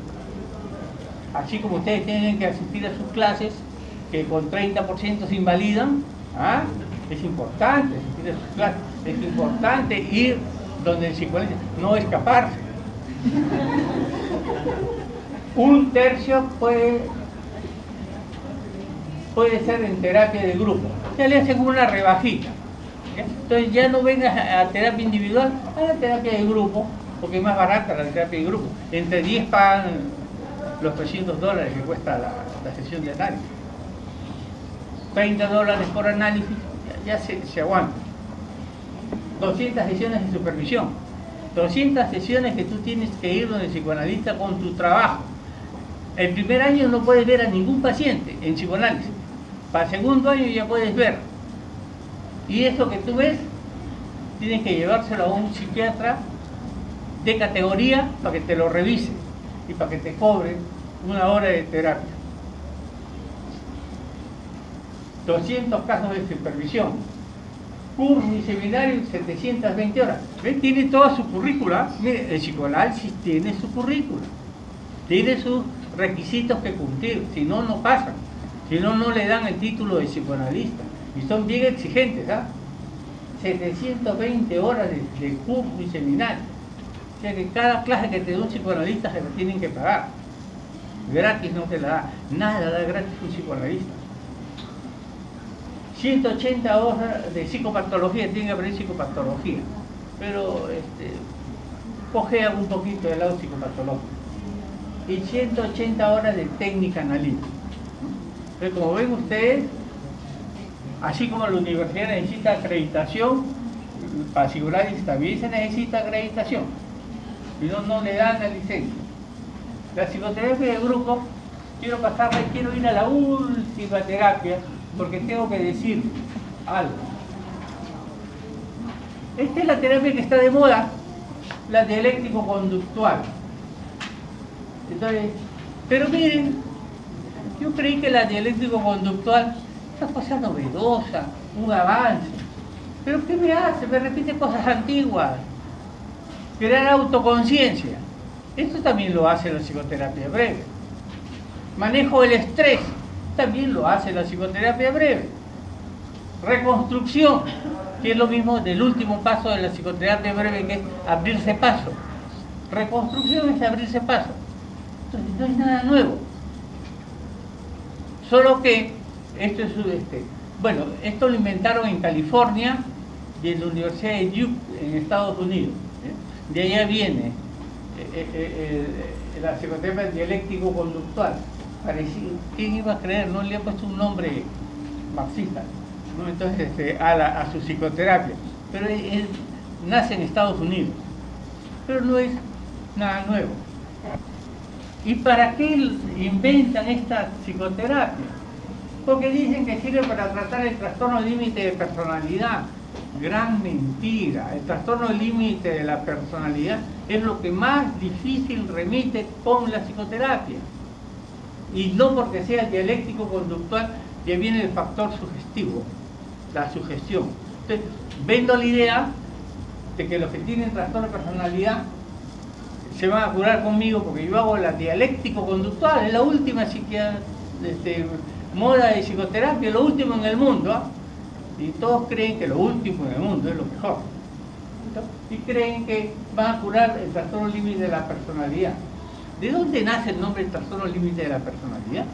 Así como ustedes tienen que asistir a sus clases, que con 30% se invalidan, ¿ah? Es importante asistir a sus clases, es importante ir donde el psicoanalista, no escaparse. 1/3 puede puede ser en terapia de grupo. Ya le hacen una rebajita. ¿Ya? Entonces ya no vengas a terapia individual, a la terapia de grupo, porque es más barata la terapia de grupo. Entre 10 pagan los $300 que cuesta la sesión de análisis. $30 por análisis, ya se aguanta. 200 sesiones de supervisión. 200 sesiones que tú tienes que ir donde el psicoanalista con tu trabajo. El primer año no puedes ver a ningún paciente en psicoanálisis. Para el segundo año ya puedes ver. Y eso que tú ves, tienes que llevárselo a un psiquiatra de categoría para que te lo revise y para que te cobre una hora de terapia. 200 casos de supervisión. Curso y seminario, 720 horas. ¿Ven? Tiene toda su currícula. Mire, el psicoanálisis tiene su currícula. Tiene sus requisitos que cumplir. Si no, no pasan. Si no, no le dan el título de psicoanalista. Y son bien exigentes, ¿ah? 720 horas de curso y seminario. O sea que cada clase que te da un psicoanalista se la tienen que pagar. Gratis no te la da. Nada da gratis un psicoanalista. 180 horas de psicopatología, tienen que aprender psicopatología. Pero cojean un poquito del lado psicopatológico. Y 180 horas de técnica analítica. Entonces, como ven ustedes, así como la universidad necesita acreditación, para psicoanálisis también se necesita acreditación. Y no le dan la licencia. La psicoterapia de grupo, quiero ir a la última terapia, porque tengo que decir algo. Esta es la terapia que está de moda, la dialéctico-conductual. Entonces, pero miren, yo creí que la dialéctico-conductual es una cosa novedosa, un avance. ¿Pero qué me hace? Me repite cosas antiguas. Crear autoconciencia. Esto también lo hace la psicoterapia breve. Manejo del estrés. También lo hace la psicoterapia breve. Reconstrucción, que es lo mismo del último paso de la psicoterapia breve, que es abrirse paso. Reconstrucción es abrirse paso. Entonces no es nada nuevo. Solo que esto es bueno, esto lo inventaron en California y en la Universidad de Duke en Estados Unidos. De allá viene la psicoterapia dialéctico-conductual. ¿Quién iba a creer? No le ha puesto un nombre marxista, ¿no? Entonces a su psicoterapia, pero él nace en Estados Unidos, pero no es nada nuevo. ¿Y para qué inventan esta psicoterapia? Porque dicen que sirve para tratar el trastorno límite de personalidad. Gran mentira. El trastorno límite de la personalidad es lo que más difícil remite con la psicoterapia. Y no porque sea dialéctico-conductual, ya viene el factor sugestivo, la sugestión. Entonces, vendo la idea de que los que tienen trastorno de personalidad se van a curar conmigo porque yo hago la dialéctico-conductual, es la última moda de psicoterapia, lo último en el mundo, ¿eh? Y todos creen que lo último en el mundo es lo mejor. Y creen que van a curar el trastorno límite de la personalidad. ¿De dónde nace el nombre del trastorno límite de la personalidad?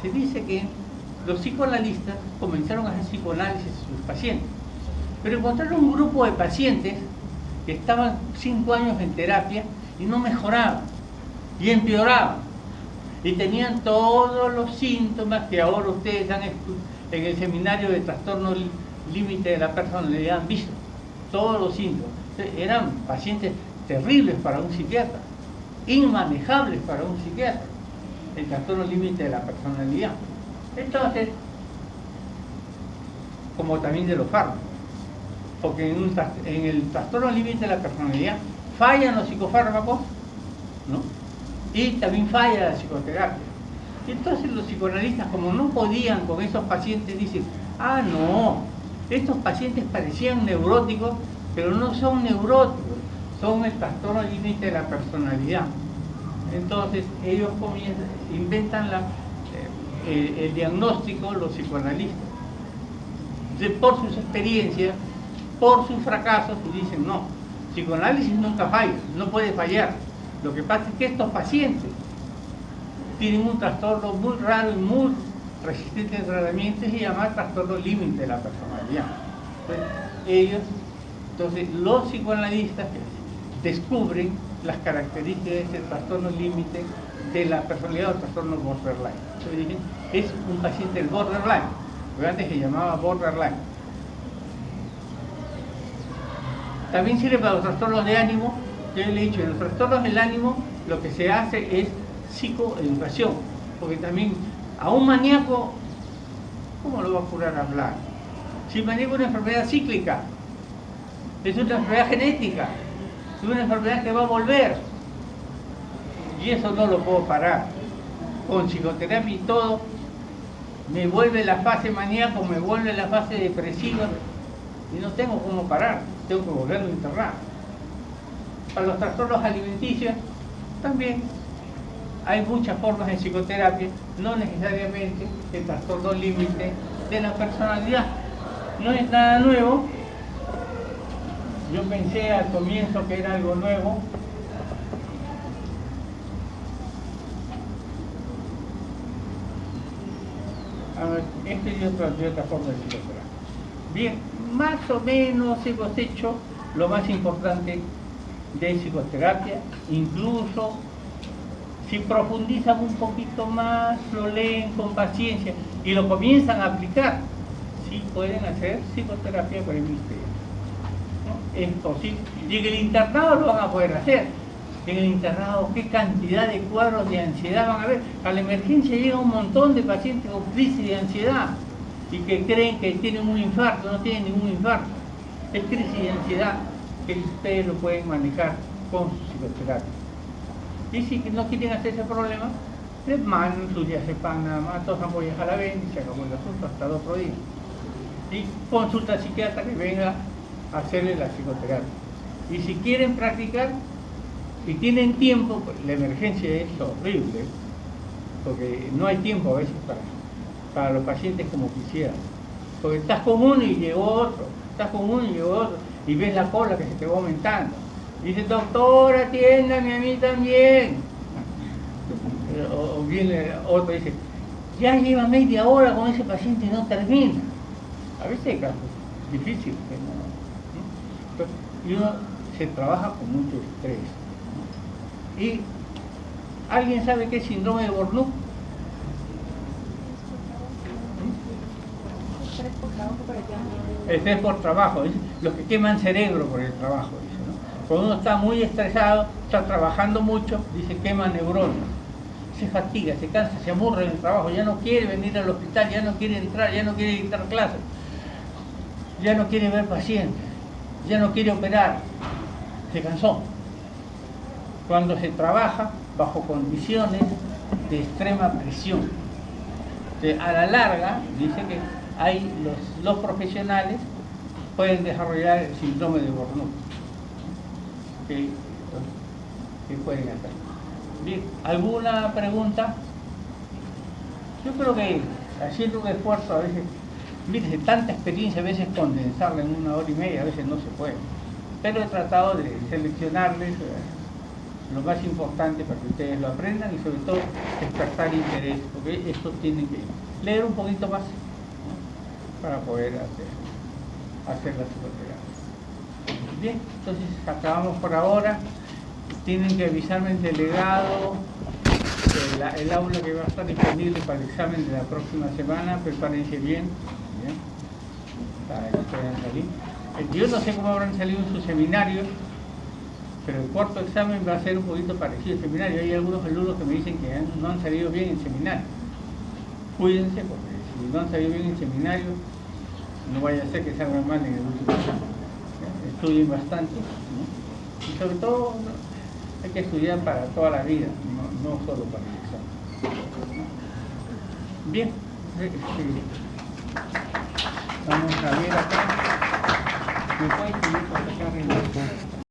Se dice que los psicoanalistas comenzaron a hacer psicoanálisis a sus pacientes, pero encontraron un grupo de pacientes que estaban 5 años en terapia y no mejoraban, y empeoraban, y tenían todos los síntomas que ahora ustedes en el seminario de trastorno límite de la personalidad han visto, todos los síntomas. Entonces, eran pacientes terribles para un psiquiatra, inmanejables para un psiquiatra, el trastorno límite de la personalidad. Entonces, como también de los fármacos, porque en el trastorno límite de la personalidad fallan los psicofármacos, ¿no? Y también falla la psicoterapia. Y entonces los psicoanalistas, como no podían con esos pacientes, dicen, ah, no, estos pacientes parecían neuróticos, pero no son neuróticos, son el trastorno límite de la personalidad. Entonces ellos inventan el diagnóstico, los psicoanalistas, por sus experiencias, por sus fracasos, y dicen, no, psicoanálisis nunca falla, no puede fallar. Lo que pasa es que estos pacientes tienen un trastorno muy raro y muy resistente al tratamiento y se llama trastorno límite de la personalidad. Entonces, los psicoanalistas descubren las características de este trastorno límite de la personalidad o trastorno borderline. Entonces dicen, es un paciente del borderline, porque antes se llamaba borderline. También sirve para los trastornos de ánimo. Yo le he dicho, en los trastornos del ánimo lo que se hace es psicoeducación, porque también a un maníaco, ¿cómo lo va a curar hablar? Si el maníaco es una enfermedad cíclica, es una enfermedad genética, es una enfermedad que va a volver, y eso no lo puedo parar. Con psicoterapia y todo, me vuelve la fase maníaco, me vuelve la fase depresiva, y no tengo cómo parar, tengo que volverlo a internar. Para los trastornos alimenticios, también hay muchas formas de psicoterapia, no necesariamente el trastorno límite de la personalidad. No es nada nuevo. Yo pensé al comienzo que era algo nuevo. A ver, esta es otra forma de psicoterapia. Bien, más o menos hemos hecho lo más importante de psicoterapia, incluso si profundizan un poquito más, lo leen con paciencia y lo comienzan a aplicar, sí pueden hacer psicoterapia por el misterio. ¿No? Es posible. Y en el internado lo van a poder hacer. En el internado, qué cantidad de cuadros de ansiedad van a ver. A la emergencia llega un montón de pacientes con crisis de ansiedad y que creen que tienen un infarto, no tienen ningún infarto. Es crisis de ansiedad que ustedes lo pueden manejar con su psicoterapia. Y si no quieren hacer ese problema, les mandan su diazepam nada más, 2 ampollas a la vez y se acabó el asunto hasta el otro día. Y consulta al psiquiatra que venga a hacerle la psicoterapia. Y si quieren practicar y tienen tiempo, pues, la emergencia es horrible, porque no hay tiempo a veces para los pacientes como quisieran. Porque estás con uno y llegó otro, estás con uno y llegó otro, y ves la cola que se te va aumentando. Dice, doctor, atiéndame a mí también. O viene otro y dice, ya lleva media hora con ese paciente y no termina. A veces hay casos difíciles. ¿No? Y uno se trabaja con mucho estrés. ¿No? ¿Y alguien sabe qué es síndrome de Burnout? Estrés por trabajo, es los que queman cerebro por el trabajo. Cuando uno está muy estresado, está trabajando mucho, dice quema neuronas, se fatiga, se cansa, se aburre en el trabajo, ya no quiere venir al hospital, ya no quiere entrar, ya no quiere dictar clases, ya no quiere ver pacientes, ya no quiere operar, se cansó. Cuando se trabaja bajo condiciones de extrema presión, a la larga, dice que los profesionales pueden desarrollar el síndrome de Burnout. ¿Qué pueden hacer? Bien, ¿alguna pregunta? Yo creo que haciendo un esfuerzo a veces, mire, tanta experiencia a veces condensarla en 1 hora y media, a veces no se puede. Pero he tratado de seleccionarles lo más importante para que ustedes lo aprendan y sobre todo despertar interés, porque esto tienen que leer un poquito más, ¿no? Para poder hacer la psicoterapia. Bien, entonces acabamos por ahora. Tienen que avisarme el delegado, el aula que va a estar disponible para el examen de la próxima semana. Prepárense bien, para que puedan salir. Yo no sé cómo habrán salido en sus seminarios, pero el cuarto examen va a ser un poquito parecido al seminario. Hay algunos alumnos que me dicen que no han salido bien en seminario. Cuídense, porque si no han salido bien en seminario, no vaya a ser que salgan mal en el último examen. Estudien bastante, ¿no? Y sobre todo hay que estudiar para toda la vida, no solo para el examen. Bien, vamos a ver acá. ¿Me pueden pedir para sacar el